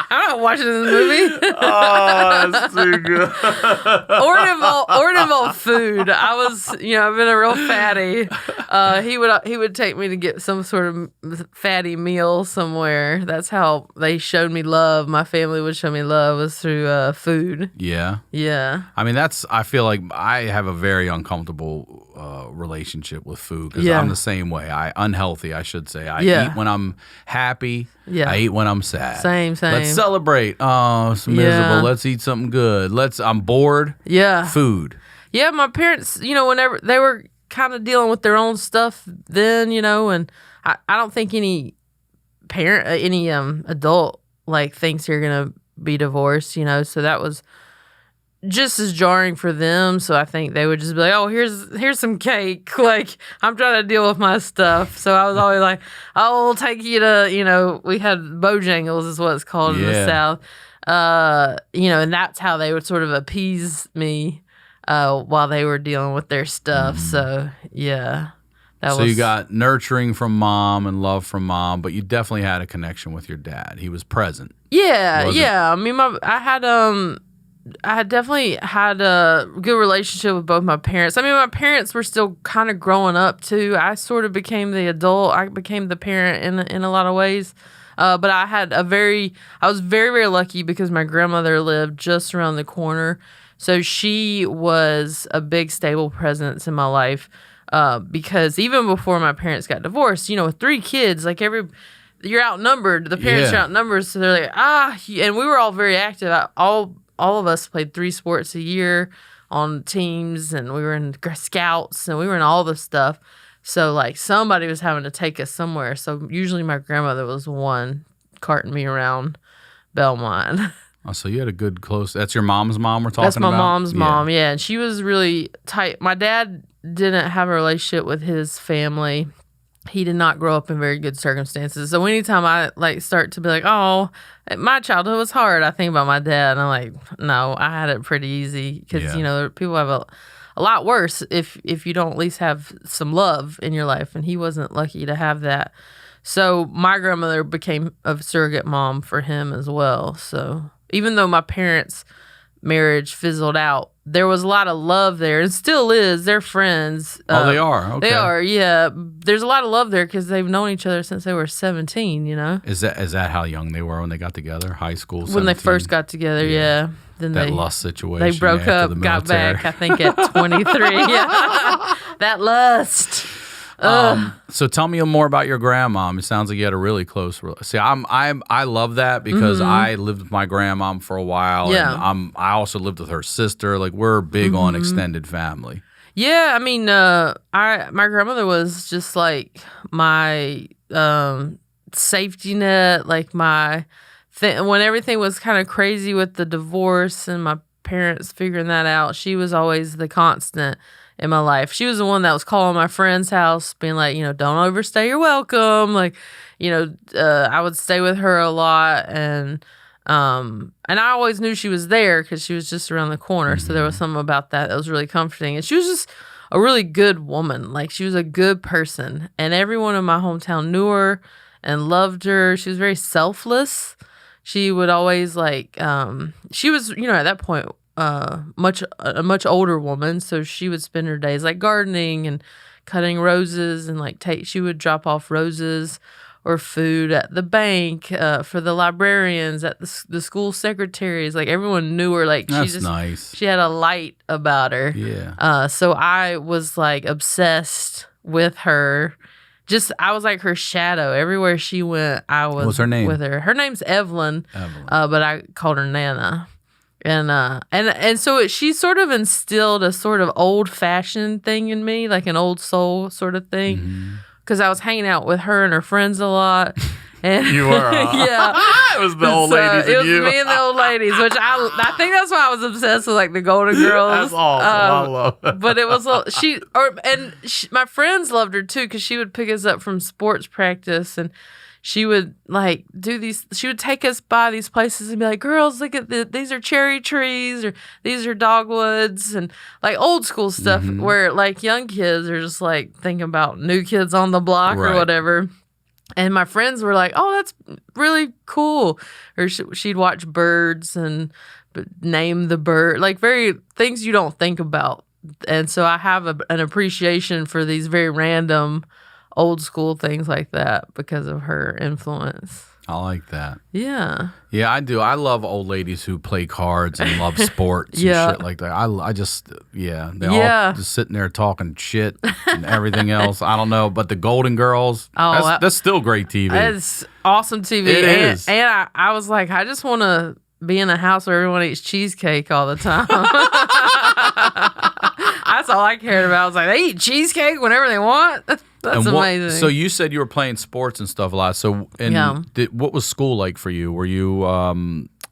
I'm not watching this movie. Oh, that's too good. Or it involved food. I've been a real fatty. He would take me to get some sort of fatty meal somewhere. That's how they showed me love. My family would show me love was through food. Yeah. Yeah. I mean, I feel like I have a very uncomfortable relationship with food because I'm the same way. Unhealthy, I should say. I eat when I'm happy. Yeah. I eat when I'm sad. Same. Let's celebrate. Oh, it's miserable. Yeah. Let's eat something good. I'm bored. Yeah. Food. Yeah, my parents, whenever they were kind of dealing with their own stuff then, and I don't think any parent, any adult like thinks you're gonna be divorced, so that was just as jarring for them. So I think they would just be like, oh, here's some cake. Like, I'm trying to deal with my stuff. So I was always like, oh, we'll take you to, we had Bojangles is what it's called in the South. And that's how they would sort of appease me while they were dealing with their stuff. So, yeah. You got nurturing from mom and love from mom, but you definitely had a connection with your dad. He was present. Yeah, I mean, I had definitely had a good relationship with both my parents. I mean, my parents were still kind of growing up too. I sort of became the adult. I became the parent in a lot of ways. But I was very, very lucky because my grandmother lived just around the corner. So she was a big stable presence in my life. Because even before my parents got divorced, with 3 kids, like you're outnumbered. The parents are outnumbered. So they're like, and we were all very active. All all of us played 3 sports a year on teams, and we were in scouts, and we were in all this stuff. So like somebody was having to take us somewhere. So usually my grandmother was the one carting me around Belmont. Oh, so you had a good close. That's your mom's mom we're talking about? That's my mom's mom, yeah. And she was really tight. My dad didn't have a relationship with his family. He did not grow up in very good circumstances. So anytime I like start to be like, oh, my childhood was hard, I think about my dad, and I'm like, no, I had it pretty easy because you know people have a lot worse if you don't at least have some love in your life, and he wasn't lucky to have that. So my grandmother became a surrogate mom for him as well. So even though my parents' marriage fizzled out, there was a lot of love there, and still is. They're friends. Oh, they are? Okay. They are, yeah. There's a lot of love there because they've known each other since they were 17, you know? Is that how young they were when they got together? High school, 17? When they first got together, yeah. Then that lust situation. They broke up, got back, I think, at 23. Yeah. That lust. So tell me more about your grandmom. It sounds like you had a really close. See, I love that because I lived with my grandmom for a while. Yeah. And I also lived with her sister. Like we're big on extended family. Yeah, I mean, my grandmother was just like my safety net, like my when everything was kind of crazy with the divorce and my parents figuring that out. She was always the constant in my life. She was the one that was calling my friend's house, being like, you know, don't overstay your welcome. Like, you know, I would stay with her a lot, and I always knew she was there because she was just around the corner. So there was something about that was really comforting. And she was just a really good woman. Like she was a good person, and everyone in my hometown knew her and loved her. She was very selfless. She would always like, she was, you know, at that point, a much older woman, so she would spend her days like gardening and cutting roses, and like she would drop off roses or food at the bank for the librarians, at the school secretaries. Like everyone knew her. Like that's nice. She had a light about her. Yeah. So I was like obsessed with her. I was like her shadow. Everywhere she went, I was What's her name? with her. Her name's Evelyn. But I called her Nana. And so she sort of instilled a sort of old-fashioned thing in me, like an old soul sort of thing. Because I was hanging out with her and her friends a lot. And you were, yeah. It was the old ladies and you. It was me and the old ladies, which I think that's why I was obsessed with like the Golden Girls. That's awesome. I love it. But it was my friends loved her too because she would pick us up from sports practice, and she would like do these. She would take us by these places and be like, "Girls, look at these are cherry trees, or these are dogwoods," and like old school stuff where like young kids are just like thinking about New Kids on the Block or whatever. And my friends were like, "Oh, that's really cool." Or she'd watch birds and name the bird, like very things you don't think about. And so I have an appreciation for these very random old school things like that because of her influence. I like that. Yeah. Yeah, I do. I love old ladies who play cards and love sports and shit like that. I just, they all just sitting there talking shit and everything else. I don't know, but the Golden Girls, that's still great TV. It's awesome TV. It is. And I was like, I just want to be in a house where everyone eats cheesecake all the time. That's all I cared about. I was like, they eat cheesecake whenever they want. That's amazing. So you said you were playing sports and stuff a lot. So what was school like for you? Were you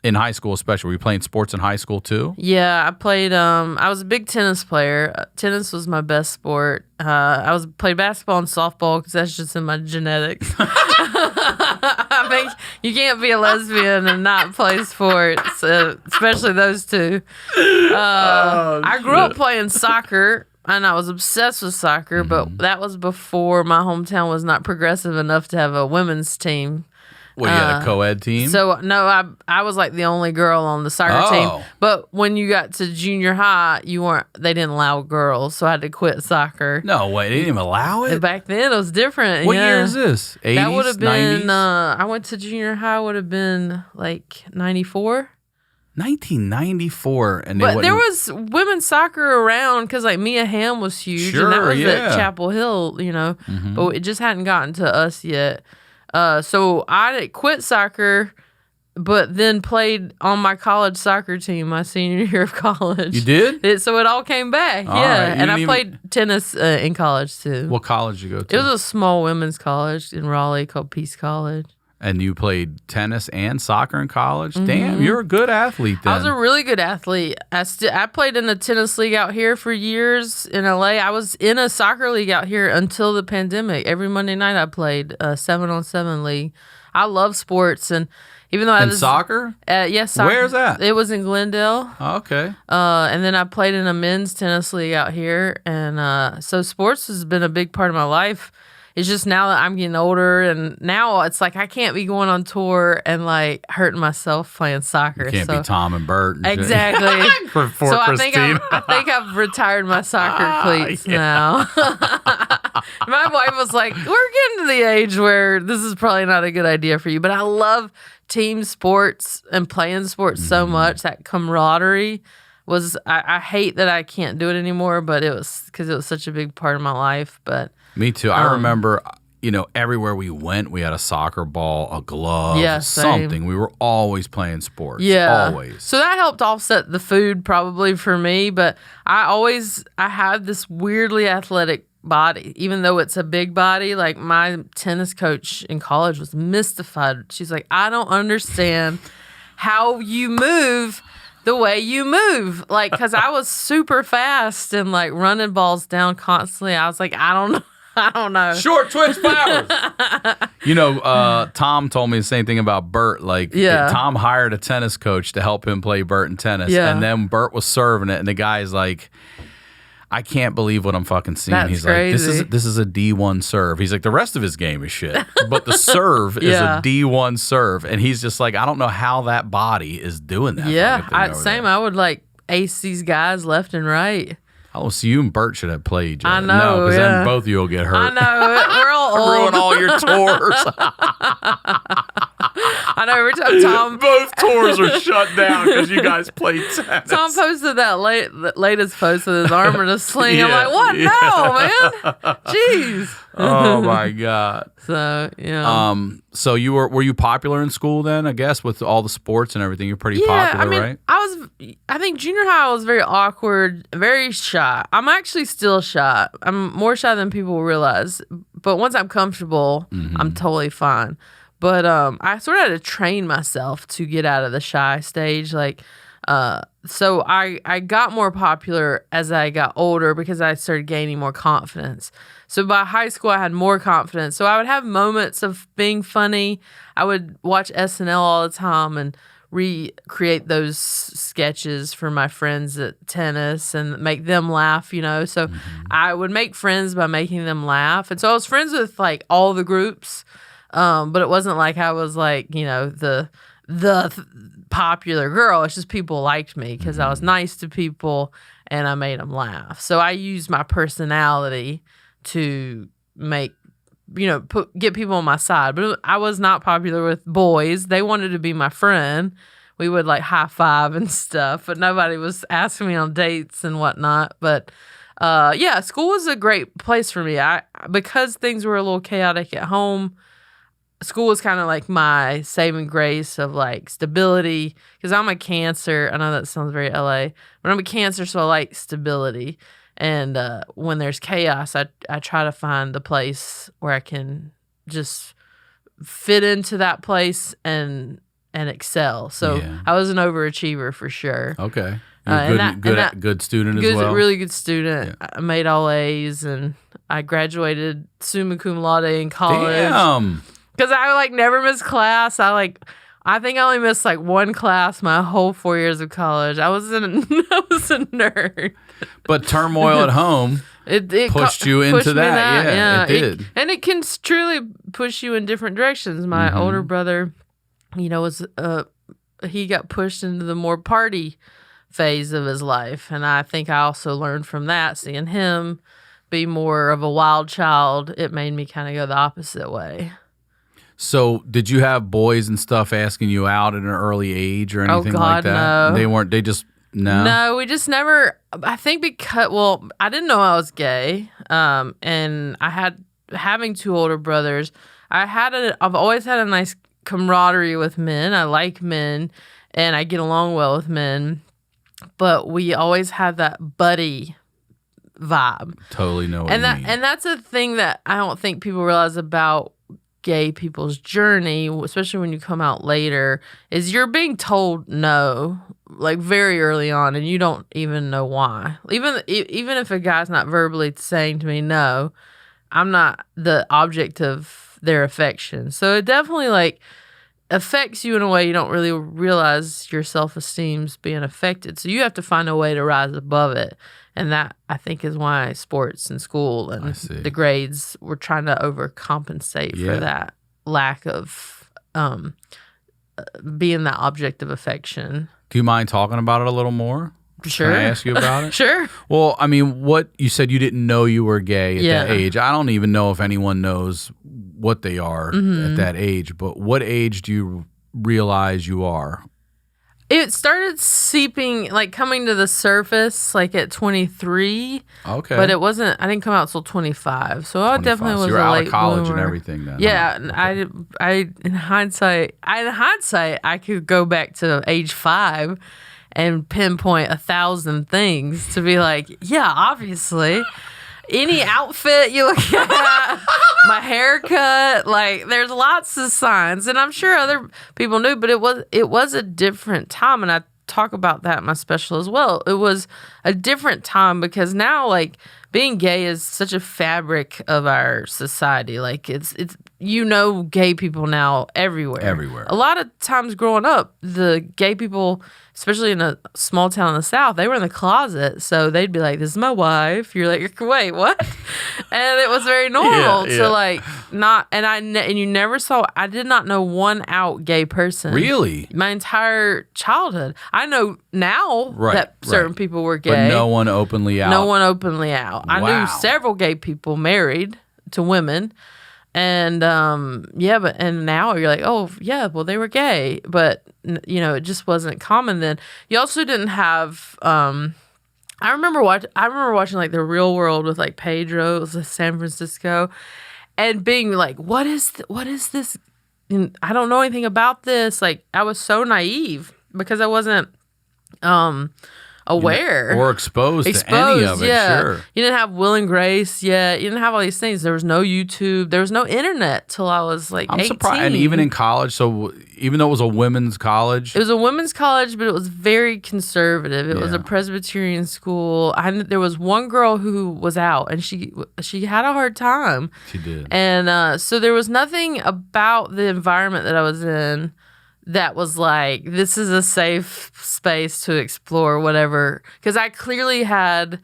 in high school especially? Were you playing sports in high school too? Yeah, I played. I was a big tennis player. Tennis was my best sport. I played basketball and softball because that's just in my genetics. I mean, you can't be a lesbian and not play sports, especially those two. I grew up playing soccer. And I was obsessed with soccer, but that was before my hometown was not progressive enough to have a women's team. Well, you had a co-ed team? So, no, I was like the only girl on the soccer team. But when you got to junior high, they didn't allow girls, so I had to quit soccer. No way, they didn't even allow it? Back then, it was different. What year is this? 80s, that would have been, 90s? I went to junior high, would have been like 94. 1994, but there was women's soccer around because like Mia Hamm was huge, and that was at Chapel Hill, you know. But it just hadn't gotten to us yet. So I quit soccer but then played on my college soccer team my senior year of college. You did? So it all came back. All Yeah. right. And I played tennis in college too. What college did you go to? It was a small women's college in Raleigh called Peace College. And you played tennis and soccer in college? Damn, you're a good athlete then. I was a really good athlete. I played in the tennis league out here for years in LA. I was in a soccer league out here until the pandemic. Every Monday night I played a 7-on-7 league. I love sports, and even though I was soccer? Yes, soccer. Where's that? It was in Glendale. Oh, okay. And then I played in a men's tennis league out here, and so sports has been a big part of my life. It's just now that I'm getting older, and now it's like I can't be going on tour and like hurting myself playing soccer. You can't be Tom and Bert. And exactly. for so Christine. I think I've retired my soccer cleats now. My wife was like, "We're getting to the age where this is probably not a good idea for you." But I love team sports and playing sports so much. That camaraderie was. I hate that I can't do it anymore, but it was because it was such a big part of my life. But me too. I remember, everywhere we went, we had a soccer ball, a glove, same. something. We were always playing sports. Yeah. Always. So that helped offset the food probably for me, but I had this weirdly athletic body, even though it's a big body. Like my tennis coach in college was mystified. She's like, I don't understand how you move the way you move. Like, because I was super fast and like running balls down constantly. I was like, I don't know. I don't know. Short twitch powers. Tom told me the same thing about Bert. Like, Tom hired a tennis coach to help him play Bert in tennis. Yeah. And then Bert was serving it, and the guy's like, I can't believe what I'm fucking seeing. That's He's crazy. like, this is a D1 serve. He's like, the rest of his game is shit, but the serve is a D1 serve. And he's just like, I don't know how that body is doing that. Yeah, same. I would like ace these guys left and right. Oh, so you and Bert should have played each other. I know, no, because then both of you will get hurt. I know. We're all old. Ruin all your tours. I know. Every time Tom... Both tours are shut down because you guys played tennis. Tom posted that latest post with his arm in a sling. Yeah, I'm like, what? No, man. Jeez. Oh, my God. So, yeah. So were you popular in school then, I guess, with all the sports and everything? You're pretty popular, right? I think junior high I was very awkward, very shy. I'm actually still shy. I'm more shy than people realize. But once I'm comfortable, I'm totally fine. But I sort of had to train myself to get out of the shy stage. Like, so I got more popular as I got older because I started gaining more confidence. So by high school, I had more confidence. So I would have moments of being funny. I would watch SNL all the time and recreate those sketches for my friends at tennis and make them laugh, So I would make friends by making them laugh. And so I was friends with like all the groups, but it wasn't like I was like, the popular girl. It's just people liked me because I was nice to people and I made them laugh. So I used my personality to make, get people on my side. But I was not popular with boys. They wanted to be my friend. We would like high five and stuff, but nobody was asking me on dates and whatnot. But school was a great place for me. Because things were a little chaotic at home, school was kind of like my saving grace of like stability, because I'm a Cancer. I know that sounds very LA, but I'm a Cancer, so I like stability. And when there's chaos, I try to find the place where I can just fit into that place and excel. So I was an overachiever for sure. Okay. You're good student as well? Really good student. Yeah. I made all A's, and I graduated summa cum laude in college. Damn. Because I never missed class. I think I only missed one class my whole 4 years of college. I was a nerd. But turmoil at home it pushed you into that. Yeah, it did. And it can truly push you in different directions. My older brother, he got pushed into the more party phase of his life. And I think I also learned from that, seeing him be more of a wild child. It made me kind of go the opposite way. So, did you have boys and stuff asking you out at an early age or anything like that? No. They just, no? No, we just never, I think because, I didn't know I was gay. And having two older brothers, I've always had a nice camaraderie with men. I like men, and I get along well with men. But we always had that buddy vibe. Totally know what you mean. And that's a thing that I don't think people realize about gay people's journey, especially when you come out later, is you're being told no, like very early on, and you don't even know why. Even if a guy's not verbally saying to me, no, I'm not the object of their affection. So it definitely like affects you in a way you don't really realize your self-esteem's being affected. So you have to find a way to rise above it. And that, I think, is why sports and school and the grades were trying to overcompensate for that lack of being that object of affection. Do you mind talking about it a little more? Sure. Can I ask you about it? Sure. Well, I mean, what you said you didn't know you were gay at that age. I don't even know if anyone knows what they are at that age, but what age do you realize you are? It started seeping, like coming to the surface, like at 23. Okay. But it wasn't, I didn't come out till 25. So I definitely was so you were a out late of college bloomer. and everything then. Yeah. Huh? And I in hindsight, I could go back to age 5 and pinpoint 1,000 things to be like, yeah, obviously. Any outfit you look at, my haircut, like there's lots of signs, and I'm sure other people knew, but it was a different time, and I talk about that in my special as well. It was a different time because now, like, being gay is such a fabric of our society. Like it's gay people now everywhere. Everywhere. A lot of times growing up, the gay people, especially in a small town in the South, they were in the closet. So they'd be like, "This is my wife." You're like, "Wait, what?" And it was very normal to like not. And you never saw. I did not know one out gay person. Really? My entire childhood. I know now that certain people were gay. But no one openly out. No one openly out. I Wow. knew several gay people married to women. And and now you're like, oh yeah, well they were gay, but it just wasn't common then. You also didn't have. I remember watching like The Real World with like Pedro. It was San Francisco, and being like, what is this? And I don't know anything about this. Like I was so naive because I wasn't aware or exposed to any of it. Yeah. Sure. You didn't have Will and Grace yet. You didn't have all these things. There was no YouTube. There was no internet till I was like 18. Surprised. And even in college, so even though it was a women's college, it was a women's college, but it was very conservative. It was a Presbyterian school. There was one girl who was out, and she had a hard time. She did. And so there was nothing about the environment that I was in that was like, this is a safe space to explore whatever. Because I clearly had,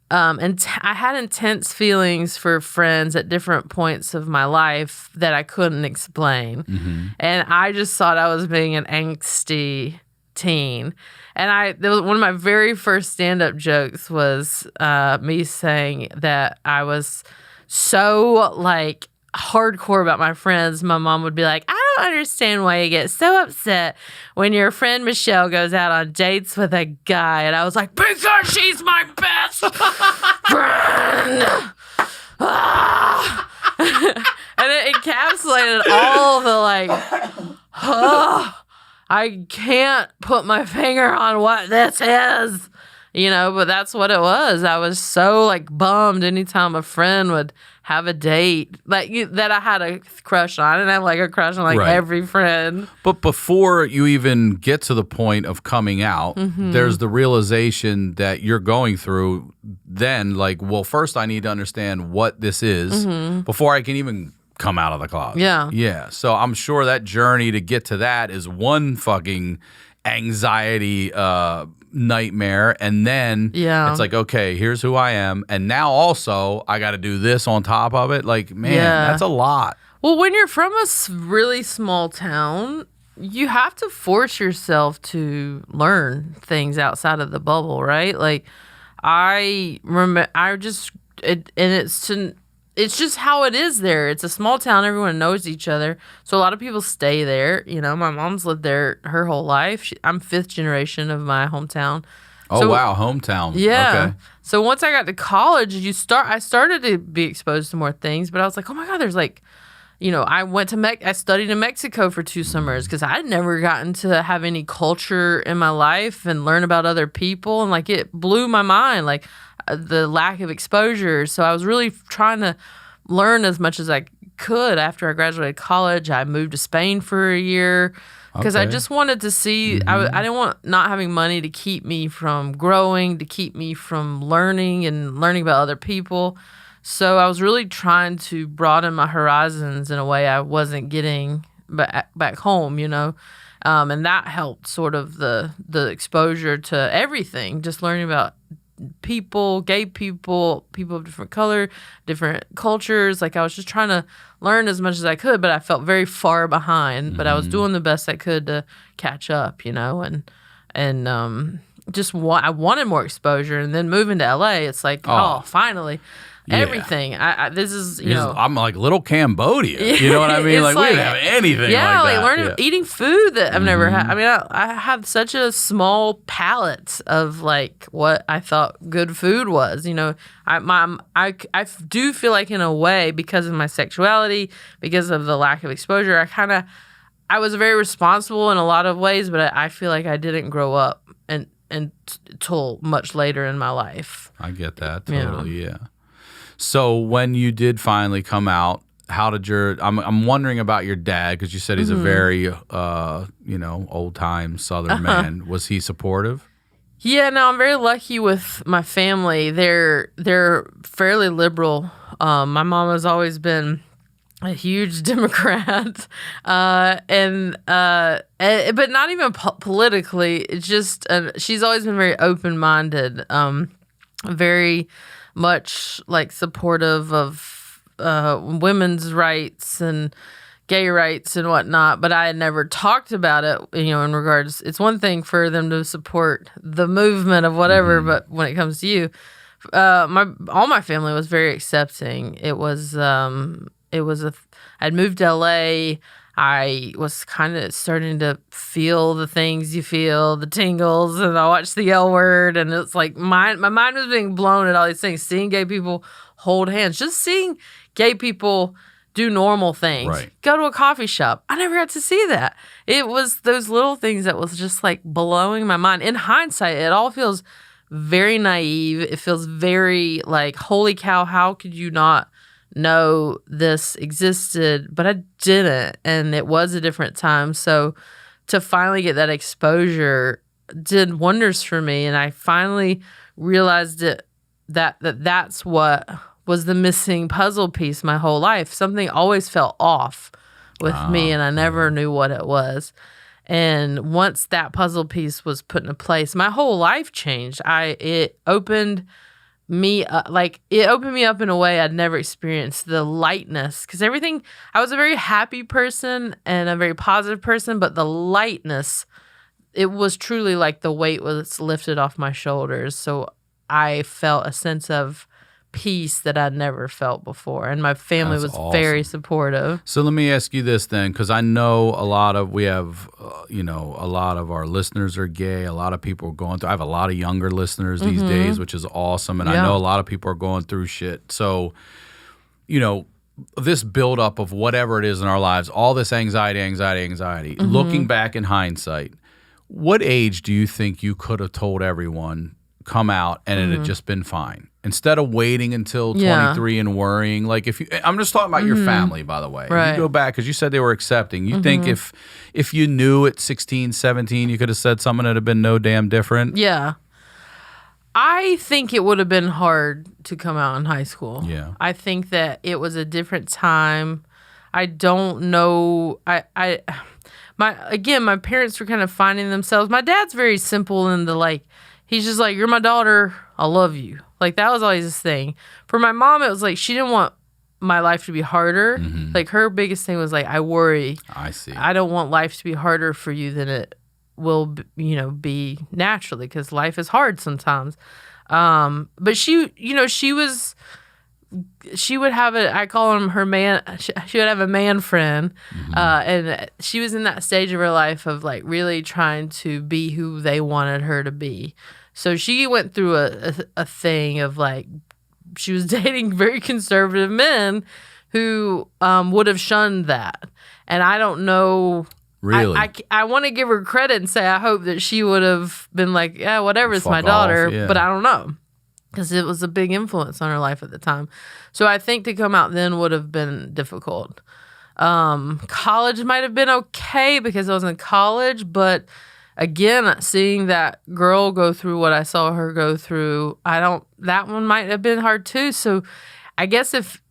I had intense feelings for friends at different points of my life that I couldn't explain. Mm-hmm. And I just thought I was being an angsty teen. And one of my very first stand-up jokes was me saying that I was so like hardcore about my friends. My mom would be like, I don't understand why you get so upset when your friend Michelle goes out on dates with a guy. And I was like, because she's my best friend. And it encapsulated all the like, I can't put my finger on what this is. But that's what it was. I was so like bummed anytime a friend would have a date that I had a crush on. I didn't have like a crush on like every friend. But before you even get to the point of coming out, there's the realization that you're going through then like, well, first I need to understand what this is before I can even come out of the closet. Yeah. Yeah. So I'm sure that journey to get to that is one fucking anxiety nightmare, and then it's like, okay, here's who I am, and now also I got to do this on top of it. Like, man, that's a lot. Well, when you're from a really small town, you have to force yourself to learn things outside of the bubble, right? Like, it's just how it is there. It's a small town. Everyone knows each other. So a lot of people stay there. My mom's lived there her whole life. I'm 5th generation of my hometown. Oh, wow. Hometown. Yeah. Okay. So once I got to college, I started to be exposed to more things, but I was like, oh my God, there's like I studied in Mexico for 2 summers because I'd never gotten to have any culture in my life and learn about other people. And like, it blew my mind, like the lack of exposure. So I was really trying to learn as much as I could. After I graduated college, I moved to Spain for a year because I just wanted to see. I didn't want not having money to keep me from growing, to keep me from learning and learning about other people. So I was really trying to broaden my horizons in a way I wasn't getting back home, and that helped sort of the exposure to everything, just learning about people, gay people of different color, different cultures. Like, I was just trying to learn as much as I could, but I felt very far behind. But I was doing the best I could to catch up, I wanted more exposure. And then moving to LA, it's like, finally. Yeah. Everything. This is, I'm like little Cambodia. You know what I mean? Like, we didn't have anything yeah, like that. Learning, eating food that I've never had. I mean, I have such a small palette of like what I thought good food was. I do feel like, in a way, because of my sexuality, because of the lack of exposure, I was very responsible in a lot of ways, but I feel like I didn't grow up until much later in my life. I get that totally. Yeah. So when you did finally come out, how did I'm wondering about your dad, because you said he's a very, old time Southern man. Was he supportive? Yeah, no, I'm very lucky with my family. They're fairly liberal. My mom has always been a huge Democrat, but not even politically. It's just she's always been very open-minded, very much like supportive of women's rights and gay rights and whatnot, but I had never talked about it, in regards. It's one thing for them to support the movement of whatever, but when it comes to you, all my family was very accepting. I'd moved to LA. I was kind of starting to feel the things you feel, the tingles, and I watched the L Word, and it's like my mind was being blown at all these things. Seeing gay people hold hands, just seeing gay people do normal things, go to a coffee shop. I never got to see that. It was those little things that was just like blowing my mind. In hindsight, it all feels very naive. It feels very like, holy cow, how could you not know this existed? But I didn't, and it was a different time. So to finally get that exposure did wonders for me, and I finally realized that's what was the missing puzzle piece my whole life. Something always felt off with me, and I never knew what it was. And once that puzzle piece was put into place, my whole life changed. It opened me up in a way I'd never experienced. The lightness, because everything, I was a very happy person and a very positive person, but the lightness, it was truly like the weight was lifted off my shoulders. So I felt a sense of peace that I'd never felt before, and my family was awesome. Very supportive. So let me ask you this then, because I know a lot of our listeners are gay. A lot of people are going through. I have a lot of younger listeners these days, which is awesome, and I know a lot of people are going through shit. So, this buildup of whatever it is in our lives, all this anxiety. Looking back in hindsight, what age do you think you could have told everyone, come out and it had just been fine, instead of waiting until 23 and worrying? Like, I'm just talking about your family, by the way. Right. You go back, because you said they were accepting. You think if you knew at 16, 17, you could have said something that had been no damn different? Yeah. I think it would have been hard to come out in high school. Yeah. I think that it was a different time. I don't know. My parents were kind of finding themselves. My dad's very simple in the, like, he's just like, you're my daughter, I love you. Like, that was always his thing. For my mom, it was like, she didn't want my life to be harder. Like, her biggest thing was like, I worry. I see. I don't want life to be harder for you than it will, be naturally, because life is hard sometimes. But she would have I call him her man. She would have a man friend, and she was in that stage of her life of like really trying to be who they wanted her to be. So she went through a thing of like, she was dating very conservative men who would have shunned that. And I don't know. Really? I want to give her credit and say I hope that she would have been like, yeah, whatever, it's my Fuck daughter. off, yeah. But I don't know. Because it was a big influence on her life at the time. So I think to come out then would have been difficult. College might have been okay because I was in college, but again, seeing that girl go through what I saw her go through, that one might have been hard too. So I guess if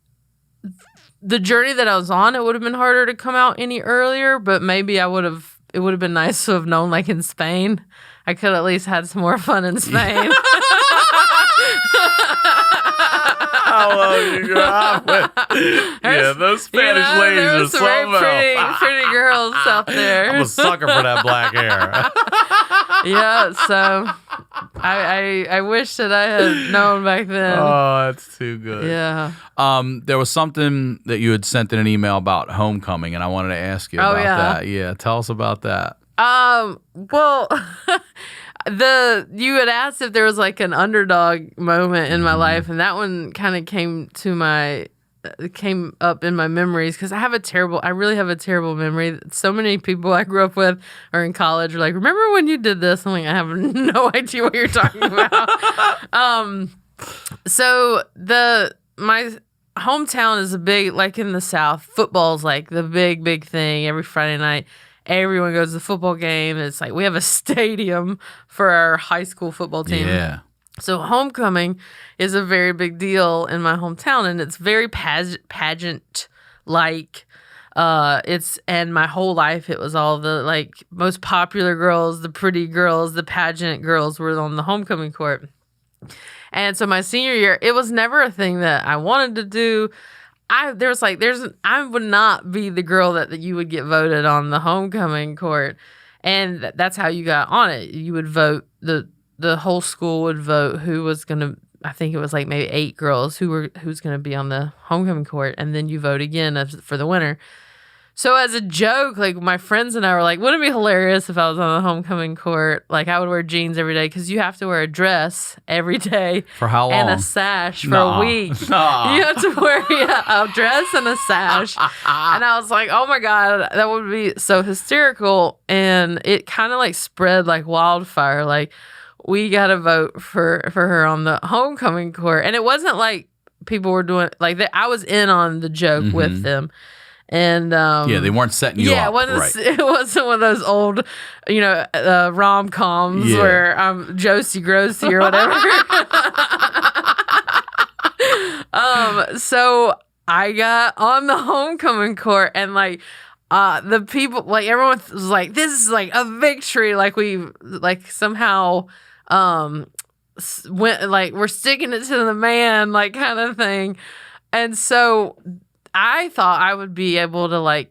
the journey that I was on, it would have been harder to come out any earlier, but maybe it would have been nice to have known, like in Spain. I could at least had some more fun in Spain. How long you grew up with? Yeah, those Spanish ladies there are was some very pretty girls out there. I'm a sucker for that black hair. Yeah, so I wish that I had known back then. Oh, that's too good. Yeah. There was something that you had sent in an email about homecoming, and I wanted to ask you about that. Yeah, tell us about that. Well, you had asked if there was like an underdog moment in my life, and that one kind of came up in my memories because I really have a terrible memory. So many people I grew up with are in college are like, remember when you did this? I'm like, I have no idea what you're talking about. So my hometown is a big, like in the South, football's like the big thing every Friday night. Everyone goes to the football game. It's like we have a stadium for our high school football team. Yeah. So homecoming is a very big deal in my hometown, and it's very pageant like. And my whole life it was all the like most popular girls, the pretty girls, the pageant girls were on the homecoming court. And so my senior year, it was never a thing that I wanted to do. I would not be the girl that you would get voted on the homecoming court, and that's how you got on it. You would vote, the whole school would vote who was gonna. I think it was like maybe 8 girls who's gonna be on the homecoming court, and then you vote again for the winner. So as a joke, like my friends and I were like, wouldn't it be hilarious if I was on the homecoming court? Like I would wear jeans every day because you have to wear a dress every day. For how long? And a sash for a week. You have to wear a dress and a sash. And I was like, oh my God, that would be so hysterical. And it kind of like spread like wildfire. Like we got to vote for her on the homecoming court. And it wasn't like people were doing like that. I was in on the joke with them. And they weren't setting you up. It wasn't one of those old, rom-coms where I'm Josie Grossi or whatever. So I got on the homecoming court, and like the people, like everyone was like, "This is like a victory!" Like we like somehow went like we're sticking it to the man, like kind of thing, and so. I thought I would be able to like,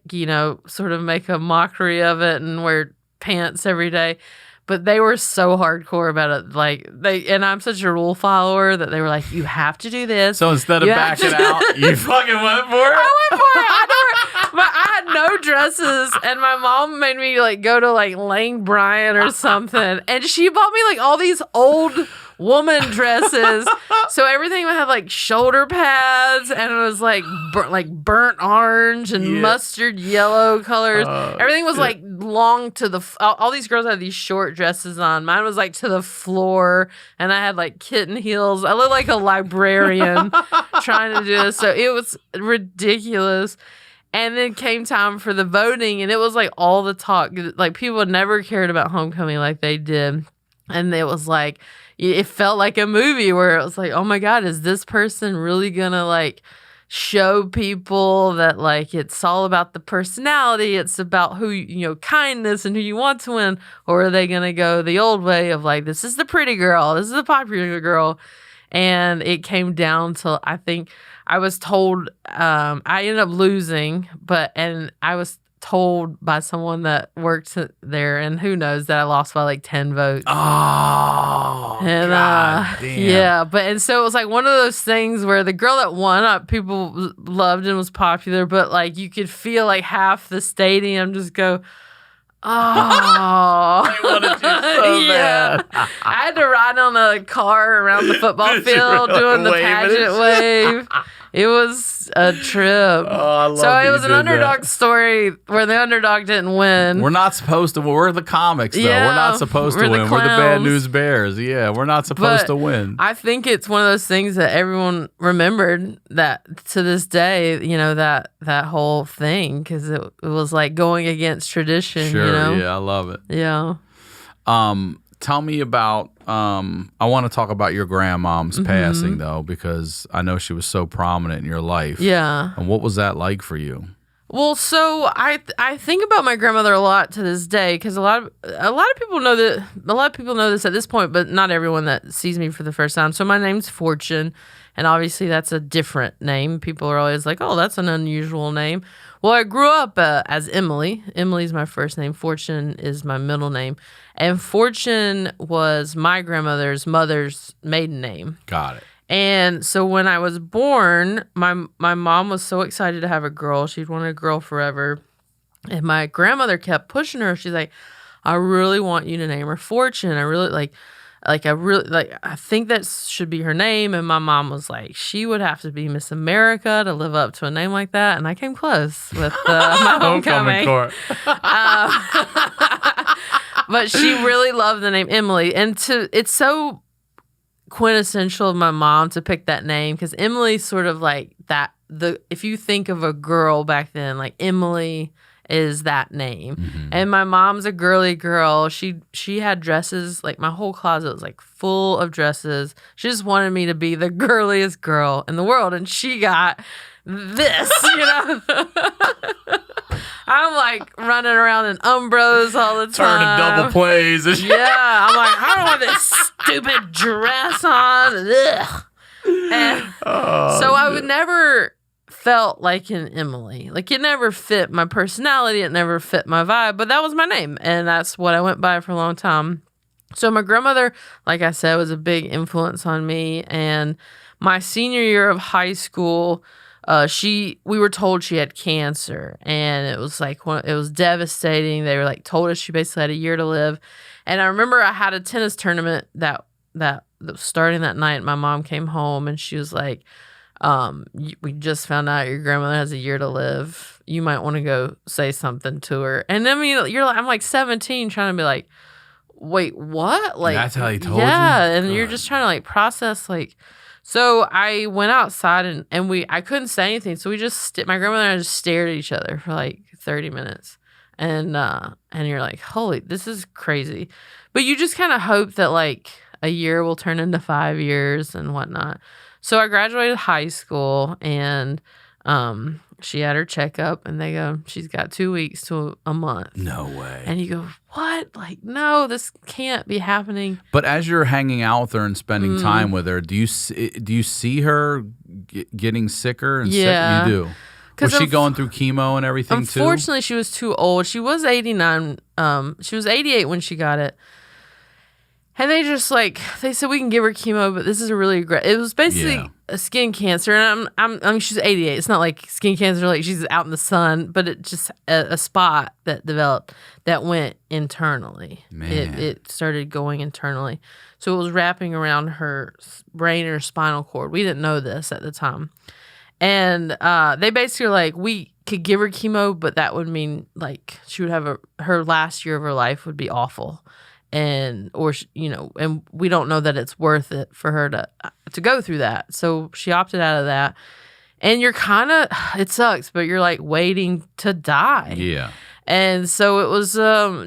sort of make a mockery of it and wear pants every day. But they were so hardcore about it. Like and I'm such a rule follower that they were like, you have to do this. So instead of backing out, you fucking went for it? I went for it. I had no dresses, and my mom made me like go to like Lane Bryant or something. And she bought me like all these old woman dresses. So everything would have like shoulder pads, and it was like burnt orange and mustard yellow colors. Everything was like long to the all these girls had these short dresses on. Mine was like to the floor, and I had like kitten heels. I looked like a librarian trying to do this. So it was ridiculous. And then came time for the voting, and it was like all the talk. Like people never cared about homecoming like they did. And it was like, it felt like a movie where it was like, oh my God, is this person really gonna like show people that like it's all about the personality, it's about who, kindness and who you want to win? Or are they gonna go the old way of like, this is the pretty girl, this is the popular girl? And it came down to, I think I was told, I ended up losing, and I was told by someone that worked there, and who knows, that I lost by like 10 votes. Oh, and, God damn. Yeah, and so it was like one of those things where the girl that won, people loved and was popular, but like you could feel like half the stadium just go, oh. They wanted you so bad. I had to ride on a car around the football field really doing the waving pageant wave. It was a trip. I love so that it was you an did underdog story where the underdog didn't win. We're not supposed to. We're the comics, though. Yeah, we're not supposed to we're the win. We're the Bad clowns. News Bears. Yeah, we're not supposed But to win. I think it's one of those things that everyone remembered that to this day, that whole thing, because it was like going against tradition. Sure. Yeah, I love it. Yeah. Tell me about. I want to talk about your grandmom's passing, though, because I know she was so prominent in your life. Yeah. And what was that like for you? Well, so I think about my grandmother a lot to this day, because a lot of people know that a lot of people know this at this point, but not everyone that sees me for the first time. So my name's Fortune, and obviously that's a different name. People are always like, "Oh, that's an unusual name." Well, I grew up as Emily. Emily's my first name. Fortune is my middle name, and Fortune was my grandmother's mother's maiden name. Got it. And so when I was born, my mom was so excited to have a girl. She'd wanted a girl forever. And my grandmother kept pushing her. She's like, I really want you to name her Fortune. I really I think that should be her name. And my mom was like, she would have to be Miss America to live up to a name like that. And I came close with my homecoming. But she really loved the name Emily. And it's so quintessential of my mom to pick that name, because Emily's sort of like that. If you think of a girl back then, like Emily is that name. Mm-hmm. And my mom's a girly girl. She had dresses, like my whole closet was like full of dresses. She just wanted me to be the girliest girl in the world, and she got this, I'm like running around in Umbros all the time. Turning double plays. Yeah, I'm like, I don't want this stupid dress on. Ugh. And so I would never felt like an Emily. Like, it never fit my personality. It never fit my vibe. But that was my name, and that's what I went by for a long time. So my grandmother, like I said, was a big influence on me. And my senior year of high school, we were told she had cancer, and it was like it was devastating. They were like told us she basically had a year to live. And I remember I had a tennis tournament that was starting that night. My mom came home and she was like, we just found out your grandmother has a year to live. You might want to go say something to her. And I mean, I'm like 17 trying to be like, wait, what? Like, that's how he told you? Yeah. And you're just trying to like process like. So I went outside and I couldn't say anything. So we just my grandmother and I just stared at each other for like 30 minutes. And you're like, holy, this is crazy. But you just kind of hope that like a year will turn into 5 years and whatnot. So I graduated high school, and she had her checkup, and they go, she's got 2 weeks to a month. No way. And you go, what? Like, no, this can't be happening. But as you're hanging out with her and spending time with her, do you see her getting sicker and Yeah. sick? You do. Was she going through chemo and everything too? Unfortunately, she was too old. She was 89. She was 88 when she got it. And they said we can give her chemo, but this is a really aggressive. It was basically a skin cancer, and I mean she's 88. It's not like skin cancer, like she's out in the sun, but it just a spot that developed that went internally. Man. It started going internally, so it was wrapping around her brain or spinal cord. We didn't know this at the time, and they basically were like, we could give her chemo, but that would mean like she would have her last year of her life would be awful. And we don't know that it's worth it for her to go through that. So she opted out of that. And you're kind of, it sucks, but you're like waiting to die. Yeah. And so it was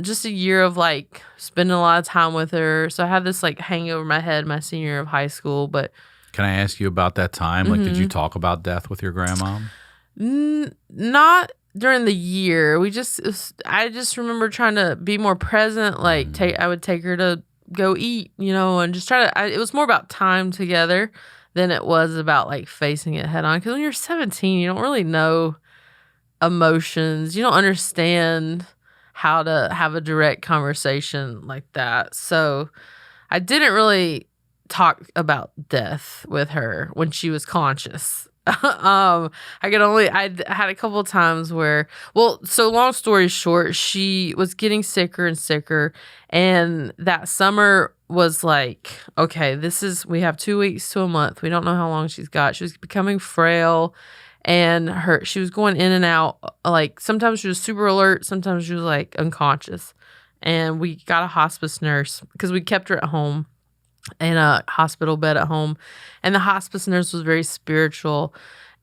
just a year of like spending a lot of time with her. So I had this like hanging over my head my senior year of high school. But can I ask you about that time? Like, did you talk about death with your grandma? Not during the year. I just remember trying to be more present. Like I would take her to go eat, and just try to. It was more about time together than it was about like facing it head on. Because when you're 17, you don't really know emotions. You don't understand how to have a direct conversation like that. So I didn't really talk about death with her when she was conscious. I had a couple of times where, so long story short, she was getting sicker and sicker. And that summer was like, okay, we have 2 weeks to a month. We don't know how long she's got. She was becoming frail, and she was going in and out. Like, sometimes she was super alert, sometimes she was like unconscious. And we got a hospice nurse because we kept her at home in a hospital bed at home. And the hospice nurse was very spiritual.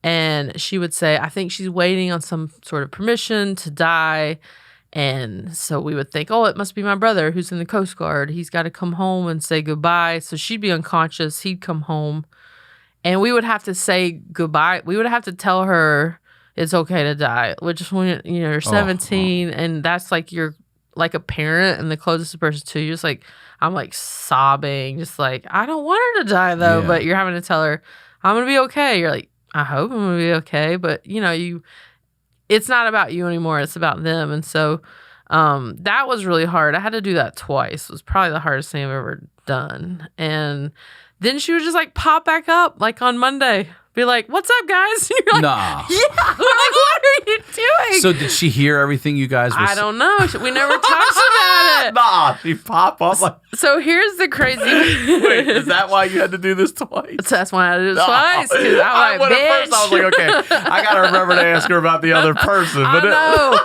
And she would say, I think she's waiting on some sort of permission to die. And so we would think, oh, it must be my brother who's in the Coast Guard. He's got to come home and say goodbye. So she'd be unconscious. He'd come home. And we would have to say goodbye. We would have to tell her it's okay to die, which is when you're 17. And that's like you're like a parent and the closest person to you. It's like, I'm like sobbing, just like, I don't want her to die though. But you're having to tell her, I'm going to be okay. You're like, I hope I'm going to be okay. But it's not about you anymore. It's about them. And so that was really hard. I had to do that twice. It was probably the hardest thing I've ever done. And then she would just like pop back up like on Monday. Be like, what's up, guys? And you're like, Nah. Yeah. I'm like, what are you doing? So did she hear everything you guys were I don't know. We never talked about it. Nah, she pop up like... So here's the crazy... Wait, is that why you had to do this twice? So that's why I had to do it twice. Because I'm like, bitch. At first I was like, okay, I got to remember to ask her about the other person. But I know.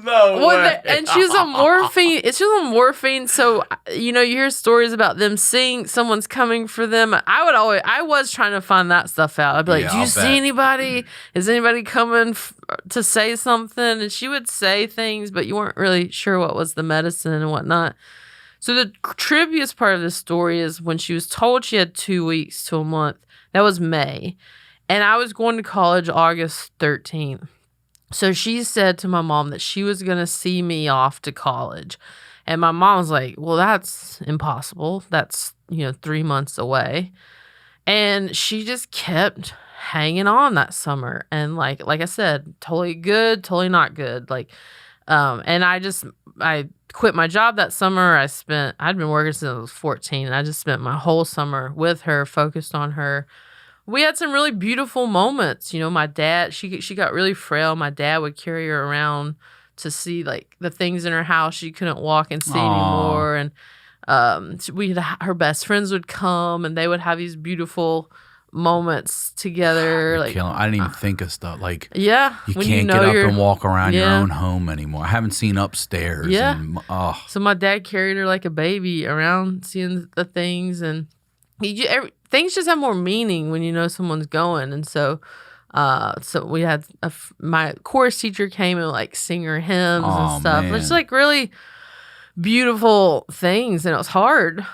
No way. And she's on morphine. It's just on morphine. So, you hear stories about them seeing someone's coming for them. I was trying to find that stuff out. I'd be like, do you see anybody? Is anybody coming to say something? And she would say things, but you weren't really sure what was the medicine and whatnot. So the trippiest part of this story is when she was told she had 2 weeks to a month. That was May. And I was going to college August 13th. So she said to my mom that she was going to see me off to college. And my mom was like, well, that's impossible. That's, 3 months away. And she just kept hanging on that summer. And like I said, totally good, totally not good. And I quit my job that summer. I'd been working since I was 14. And I just spent my whole summer with her, focused on her. We had some really beautiful moments. My dad, she got really frail. My dad would carry her around to see like the things in her house she couldn't walk and see anymore. And her best friends would come and they would have these beautiful moments together. I didn't even think of stuff like you can't get up and walk around your own home anymore. I haven't seen upstairs. Yeah. So my dad carried her like a baby around, seeing the things, and things just have more meaning when you know someone's going. And so we had my chorus teacher came and like sing her hymns and stuff. Man. It's like really beautiful things, and it was hard.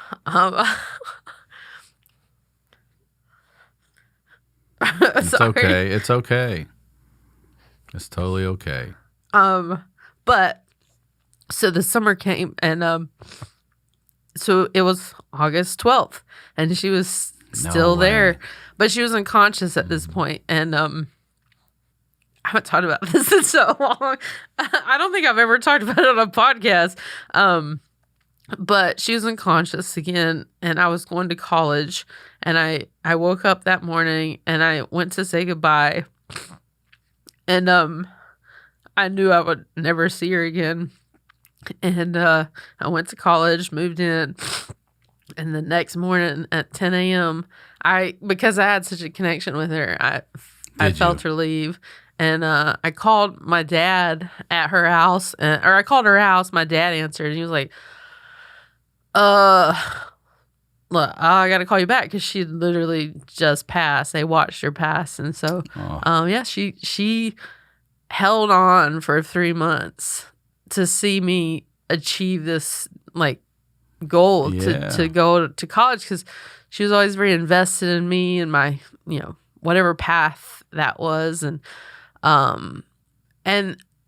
It's okay. It's okay. It's totally okay. But so the summer came, and so it was August 12th, and she was still there, but she was unconscious at this point. And I haven't talked about this in so long. I don't think I've ever talked about it on a podcast. But she was unconscious again, and I was going to college, and I woke up that morning and I went to say goodbye, and I knew I would never see her again. And I went to college, moved in, and the next morning at 10 a.m., because I had such a connection with her, I felt her leave. And I called my dad at her house, or I called her house. My dad answered, and he was like, look, I got to call you back because she literally just passed. They watched her pass. And so, she held on for 3 months to see me achieve this like goal to go to college, because she was always very invested in me and my, whatever path that was. And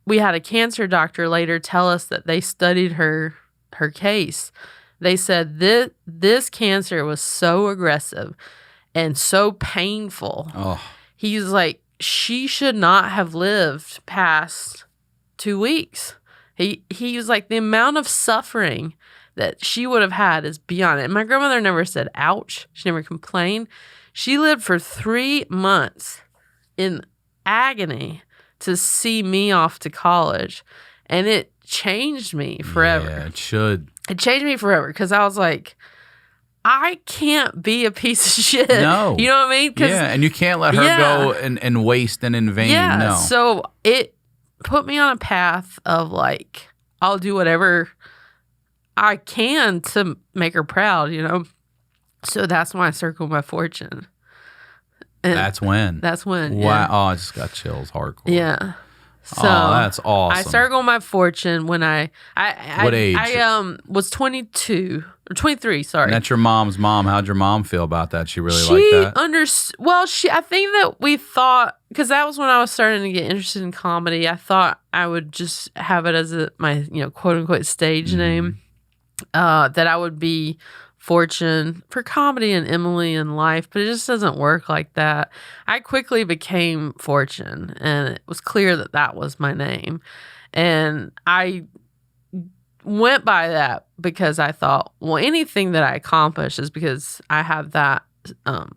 we had a cancer doctor later tell us that they studied her case. They said this cancer was so aggressive and so painful. He was like, she should not have lived past 2 weeks. He was like, the amount of suffering that she would have had is beyond it. And my grandmother never said, ouch. She never complained. She lived for 3 months in agony to see me off to college. And it changed me forever. Yeah, it should. it changed me forever because I was like, I can't be a piece of shit. No. You know what I mean? Yeah, and you can't let her go and waste and in vain. Yeah. No. So it put me on a path of like, I'll do whatever I can to make her proud, you know? So that's when I circled my fortune. And that's when. Wow. Yeah. Oh, I just got chills hardcore. Yeah. So that's awesome. I circled my fortune when I what age? I was 22 or 23, sorry. And that's your mom's mom. How'd your mom feel about that? She really liked that? I think that we thought, because that was when I was starting to get interested in comedy, I thought I would just have it as my, quote unquote stage name, that I would be Fortune for comedy and Emily in life, but it just doesn't work like that. I quickly became Fortune, and it was clear that that was my name. And I went by that because I thought, well, anything that I accomplish is because I have that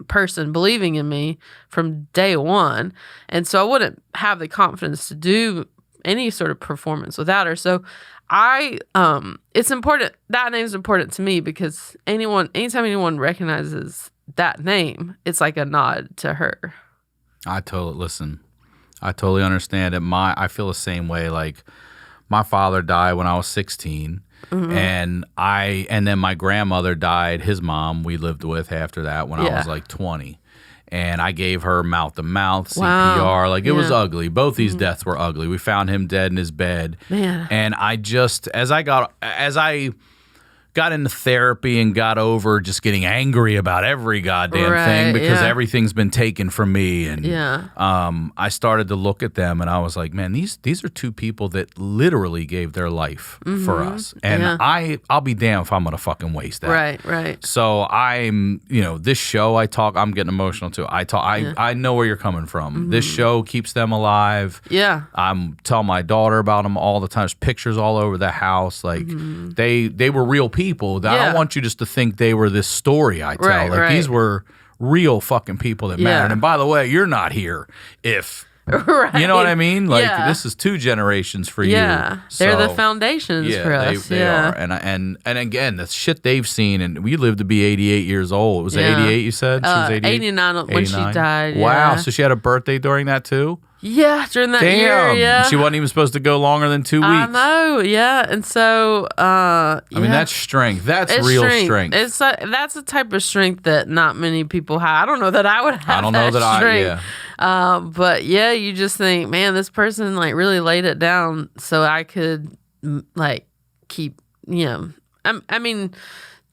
person believing in me from day one. And so I wouldn't have the confidence to do any sort of performance without her. So it's important. That name is important to me because anytime anyone recognizes that name, it's like a nod to her. I totally understand it. I feel the same way. Like, my father died when I was 16, and then my grandmother died. His mom we lived with after that when I was like 20. And I gave her mouth-to-mouth, CPR. Wow. Like, it was ugly. Both these deaths were ugly. We found him dead in his bed. Man. And I just, as I got into therapy and got over just getting angry about every goddamn thing because everything's been taken from me. And I started to look at them and I was like, man, these are two people that literally gave their life for us. And I'll be damned if I'm going to fucking waste that. Right. So I'm, this show I'm getting emotional too. I know where you're coming from. This show keeps them alive. Yeah. I'm telling my daughter about them all the time. There's pictures all over the house. Like, they were real people. I don't want you just to think they were this story I tell. These were real fucking people that mattered. And by the way, you're not here if you know what I mean? Like, this is 2 generations for you. Yeah. They're the foundations for us. They are. And again, the shit they've seen, and we lived to be 88 years old. Was it 88 you said? She was 89 when she died. Wow. So she had a birthday during that too? Yeah, during that year, yeah. She wasn't even supposed to go longer than 2 weeks. I know, yeah. And so, I mean, that's strength. That's real strength. That's a type of strength that not many people have. I don't know that I would have. I don't know that strength. But yeah, you just think, man, this person like really laid it down so I could like keep, I mean,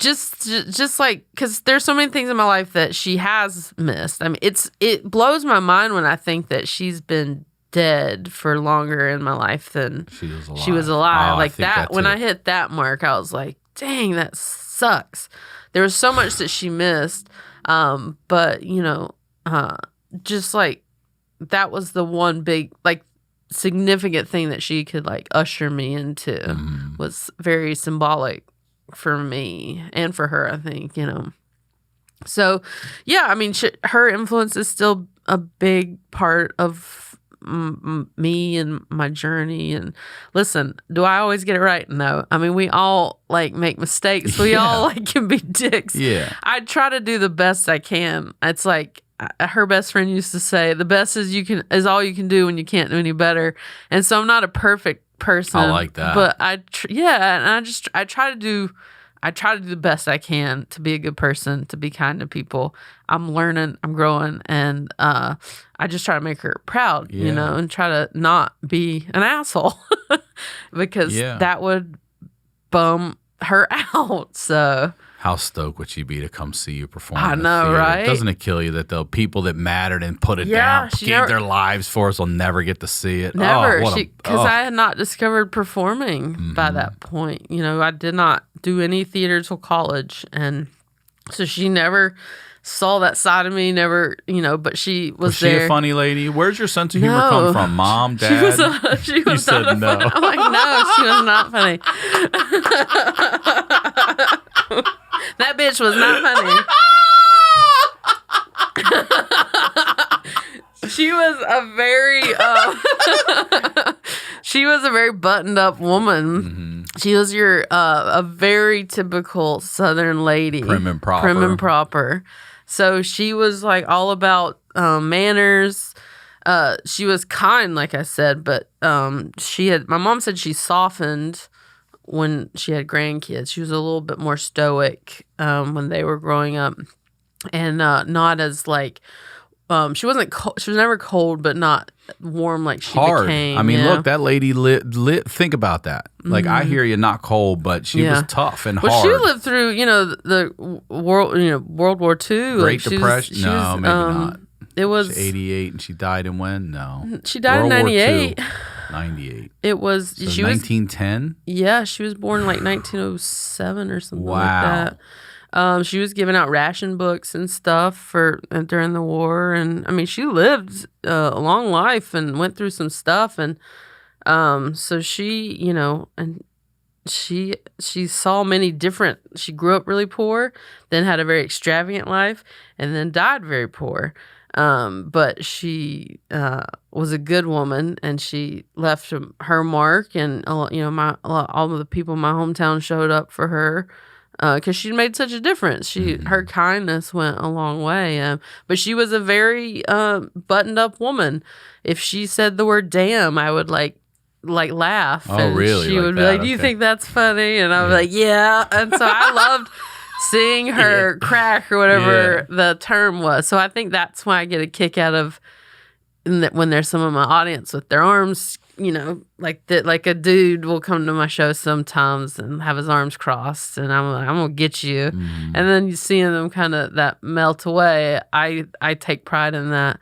just like, because there's so many things in my life that she has missed. I mean, it blows my mind when I think that she's been dead for longer in my life than she was alive. Like that when I hit that mark, I was like, dang, that sucks. There was so much that she missed. But just like that was the one big like significant thing that she could like usher me into was very symbolic for me and for her, I think, So, yeah, I mean, her influence is still a big part of me and my journey. And listen, do I always get it right? No. I mean, we all like make mistakes. We all like can be dicks. Yeah. I try to do the best I can. It's like her best friend used to say, the best is all you can do when you can't do any better. And so I'm not a perfect person. I like that. But I try to do the best I can to be a good person, to be kind to people. I'm learning, I'm growing, and I just try to make her proud, and try to not be an asshole because that would bum her out. So how stoked would she be to come see you perform? I know, right? Doesn't it kill you that the people that mattered and put it down, gave their lives for us, will never get to see it? Never, because I had not discovered performing by that point. I did not do any theater till college, and so she never saw that side of me. Never, but she was there. Was she a funny lady? Where's your sense of humor come from? Mom, dad? She was you not said no. Funny. I'm like, no, she was not funny. That bitch was not funny. She was a very She was a very buttoned up woman. Mm-hmm. She was your a very typical Southern lady, Prim and proper. Prim and proper. So she was like all about manners. She was kind, like I said, but my mom said she softened when she had grandkids. She was a little bit more stoic when they were growing up, and not as like she wasn't cold. She was never cold, but not warm like she Hard. became. I mean, look, that lady lit. Think about that. Like, I hear you, not cold, but she was tough and hard. Well, she lived through, the World War II. Great Depression. No, maybe not. It was 88, and she died in when? No, she died World in War 98. II. 98. It was So she 1910. Yeah, she was born like 1907 or something like Wow. that. She was giving out ration books and stuff for during the war, and I mean, she lived a long life and went through some stuff, and so she, and she saw many different. She grew up really poor, then had a very extravagant life, and then died very poor. But she was a good woman, and she left her mark, and all of the people in my hometown showed up for her because she made such a difference. Her kindness went a long way. But she was a very buttoned up woman. If she said the word "damn," I would like laugh. Oh, and really? She Like would be that? like, "Do you Okay. think that's funny?" And I would be like, "Yeah." And so I loved seeing her crack or whatever the term was. So I think that's why I get a kick out of when there's some of my audience with their arms, like that, like a dude will come to my show sometimes and have his arms crossed, and I'm like, I'm gonna get you. And then you seeing them kind of that melt away. I take pride in that.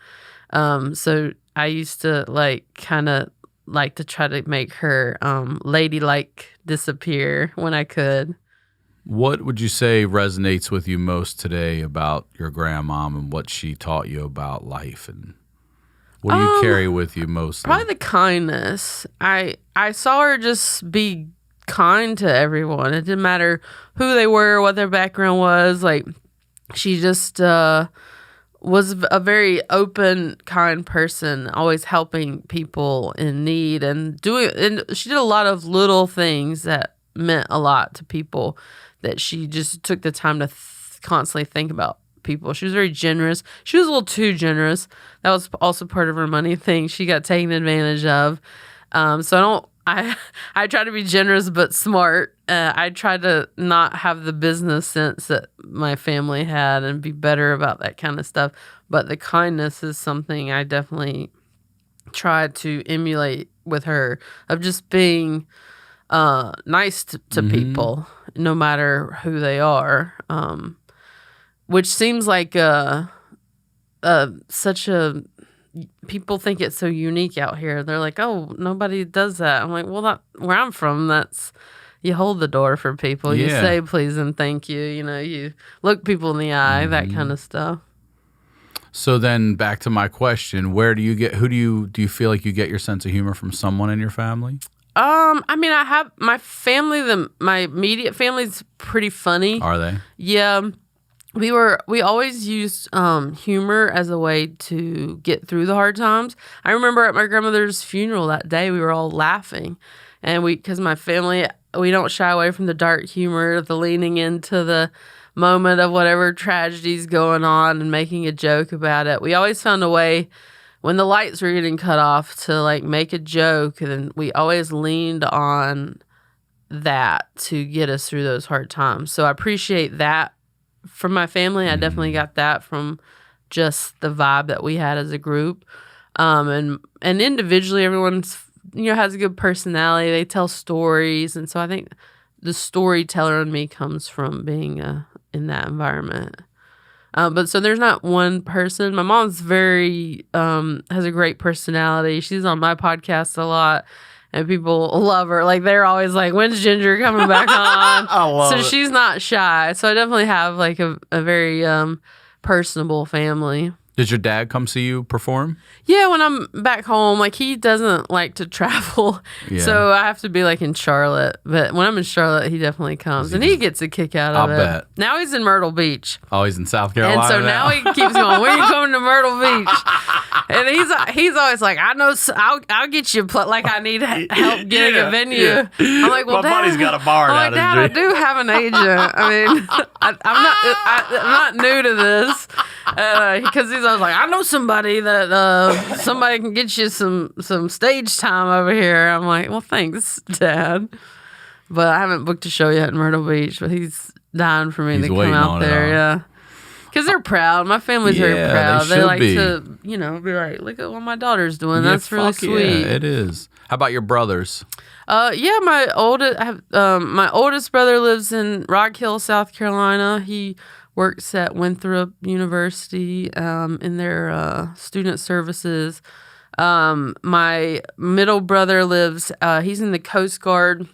So I used to kind of like to try to make her ladylike disappear when I could. What would you say resonates with you most today about your grandmom and what she taught you about life, and what do you carry with you mostly? Probably the kindness. I saw her just be kind to everyone. It didn't matter who they were, what their background was. Like, she just was a very open, kind person, always helping people in need and she did a lot of little things that meant a lot to people, that she just took the time to constantly think about people. She was very generous. She was a little too generous. That was also part of her money thing. She got taken advantage of. So I try to be generous but smart. I try to not have the business sense that my family had and be better about that kind of stuff. But the kindness is something I definitely tried to emulate with her, of just being nice to people, no matter who they are, which seems like such a people think it's so unique out here. They're like, oh, nobody does that. I'm like, well, where I'm from, that's you hold the door for people. You say please and thank you. You look people in the eye, that kind of stuff. So then back to my question, who do you feel like you get your sense of humor from? Someone in your family? I mean, I have my family, my immediate family's pretty funny. Are they? Yeah. We always used humor as a way to get through the hard times. I remember at my grandmother's funeral that day, we were all laughing, and because my family, we don't shy away from the dark humor, the leaning into the moment of whatever tragedy's going on and making a joke about it. We always found a way when the lights were getting cut off to make a joke, and we always leaned on that to get us through those hard times. So I appreciate that from my family. I definitely got that from just the vibe that we had as a group. And individually, everyone's has a good personality. They tell stories, and so I think the storyteller in me comes from being in that environment. But so there's not one person. My mom's very has a great personality. She's on my podcast a lot, and people love her. Like, they're always like, when's Ginger coming back on? I love it. She's not shy. So I definitely have a very personable family. Does your dad come see you perform? Yeah, when I'm back home, like he doesn't like to travel, so I have to be like in Charlotte. But when I'm in Charlotte, he definitely comes, and he gets a kick out of it. I'll bet. Now he's in Myrtle Beach. Oh, he's in South Carolina. And so now he keeps going, when are you coming to Myrtle Beach? And he's always like, I know, I'll get you, like I need help getting a venue. Yeah. I'm like, well, my Dad, buddy's got a bar I'm like, Dad, I do have an agent. I mean, I'm not new to this. Because he's always like, I know somebody that somebody can get you some stage time over here. I'm like, well, thanks, Dad. But I haven't booked a show yet in Myrtle Beach, but he's dying for me to come out there. Yeah. Because they're proud. My family's very proud. They like to, be like, look at what my daughter's doing. That's really sweet. Yeah, it is. How about your brothers? My oldest brother lives in Rock Hill, South Carolina. He works at Winthrop University in their student services. My middle brother lives, he's in the Coast Guard,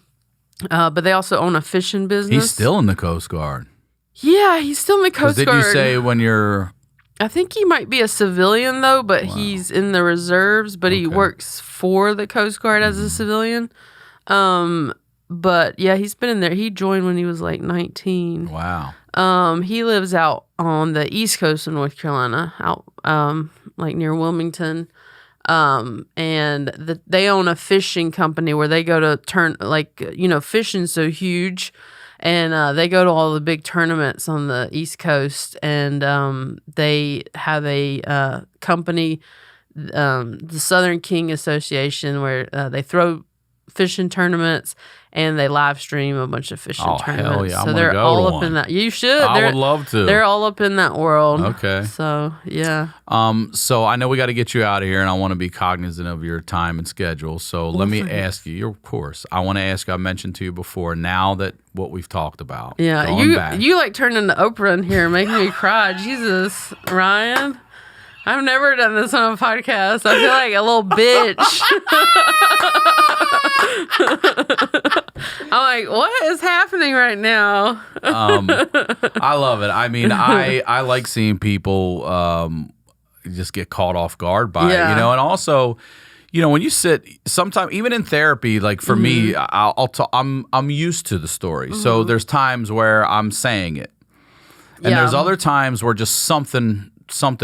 but they also own a fishing business. He's still in the Coast Guard. Yeah, he's still in the Coast Guard. Did you say when you're... I think he might be a civilian, though, but he's in the reserves, but he works for the Coast Guard as a civilian. But, yeah, he's been in there. He joined when he was, like, 19. Wow. He lives out on the East Coast of North Carolina, out, like, near Wilmington. And they own a fishing company where they go to fishing's so huge. And they go to all the big tournaments on the East Coast, and they have a company, the Southern King Association, where they throw fishing tournaments and they live stream a bunch of fishing tournaments. Hell yeah. So they're all up in that. You should. I would love to. They're all up in that world. Okay. So yeah. So I know we got to get you out of here, and I want to be cognizant of your time and schedule. So let me ask you. Of course, I want to ask you. I mentioned to you before. Now that what we've talked about. Yeah. You like turned into Oprah in here, making me cry. Jesus, Ryan. I've never done this on a podcast. I feel like a little bitch. I'm like, what is happening right now? I love it. I mean, I like seeing people just get caught off guard by it, and also, when you sit, sometimes even in therapy, like for me, I'm used to the story. So there's times where I'm saying it, and there's other times where just something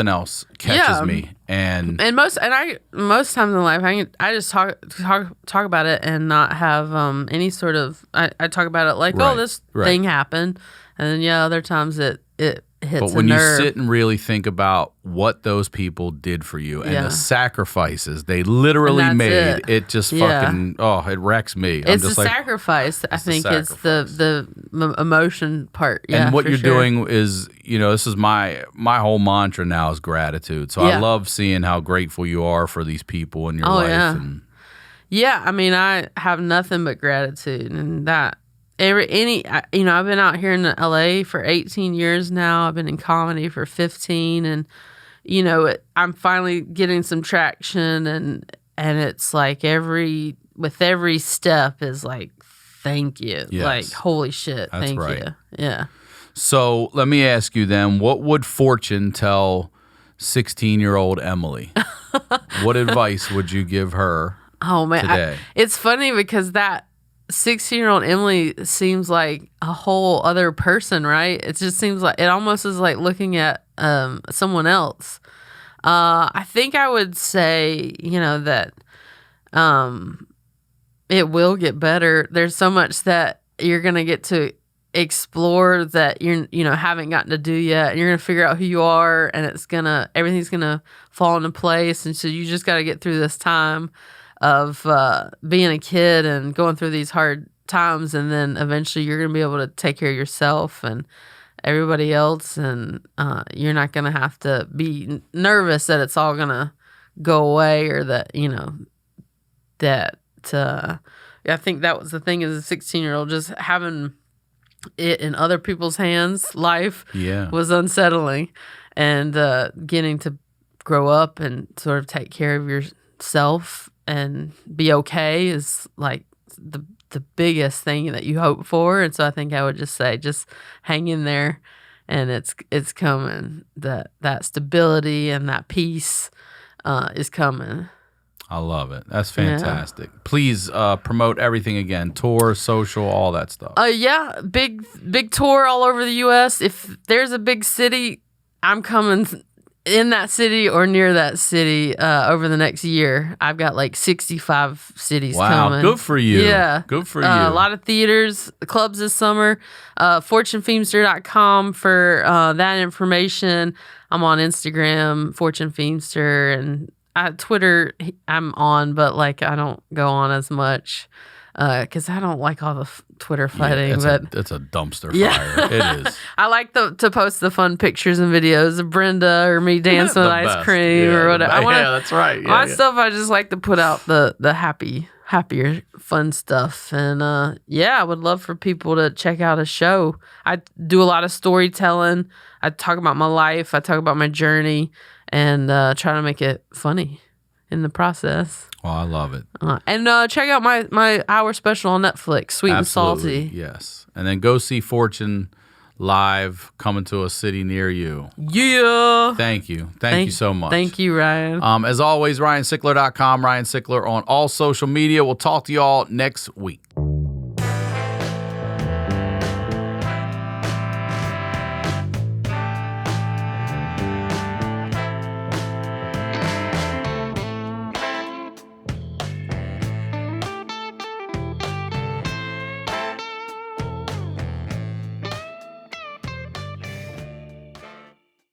else catches me, and most times in life I just talk about it and not have any sort of I talk about it like this thing happened, and then other times it hits but when a you nerve. sit and really think about what those people did for you and the sacrifices they literally made, it just fucking it wrecks me. It's the sacrifice. I think it's the emotion part. Yeah, and what you're doing is, this is my whole mantra now is gratitude. So I love seeing how grateful you are for these people in your life. Yeah. I mean, I have nothing but gratitude, and that. I've been out here in LA for 18 years now. I've been in comedy for 15, and I'm finally getting some traction, and it's like with every step is like, thank you. Yes. Like, holy shit, That's thank right. you. Yeah. So let me ask you then, what would Fortune tell 16-year-old Emily? What advice would you give her today? It's funny because that 16-year-old Emily seems like a whole other person, right? It just seems like it almost is like looking at someone else. I think I would say, that it will get better. There's so much that you're gonna get to explore that you're haven't gotten to do yet, and you're gonna figure out who you are, and everything's gonna fall into place. And so you just got to get through this time of being a kid and going through these hard times, and then eventually you're going to be able to take care of yourself and everybody else, and you're not going to have to be nervous that it's all going to go away, or that I think that was the thing as a 16-year-old, just having it in other people's hands. Life was unsettling, and getting to grow up and sort of take care of yourself and be okay is like the biggest thing that you hope for. And so I think I would just say, just hang in there and it's coming. That stability and that peace is coming. I love it. That's fantastic. Yeah. Please promote everything again. Tour, social, all that stuff. Yeah. Big tour all over the U.S. If there's a big city, I'm coming in that city or near that city over the next year. I've got like 65 cities coming. Good for you. Yeah. Good for you. A lot of theaters, clubs this summer. FortuneFeimster.com for that information. I'm on Instagram, Fortune Feimster, and Twitter I'm on, but like I don't go on as much because I don't like all the Twitter fighting. It's a dumpster fire. It is. I like to post the fun pictures and videos of Brenda or me dancing with ice cream or whatever. That's right. My stuff I just like to put out the happier, fun stuff. And I would love for people to check out a show. I do a lot of storytelling. I talk about my life. I talk about my journey. And try to make it funny in the process. Well, I love it. And check out my hour special on Netflix, Sweet and Salty. Yes. And then go see Fortune live coming to a city near you. Yeah. Thank you. Thank you so much. Thank you, Ryan. As always, RyanSickler.com, Ryan Sickler on all social media. We'll talk to you all next week.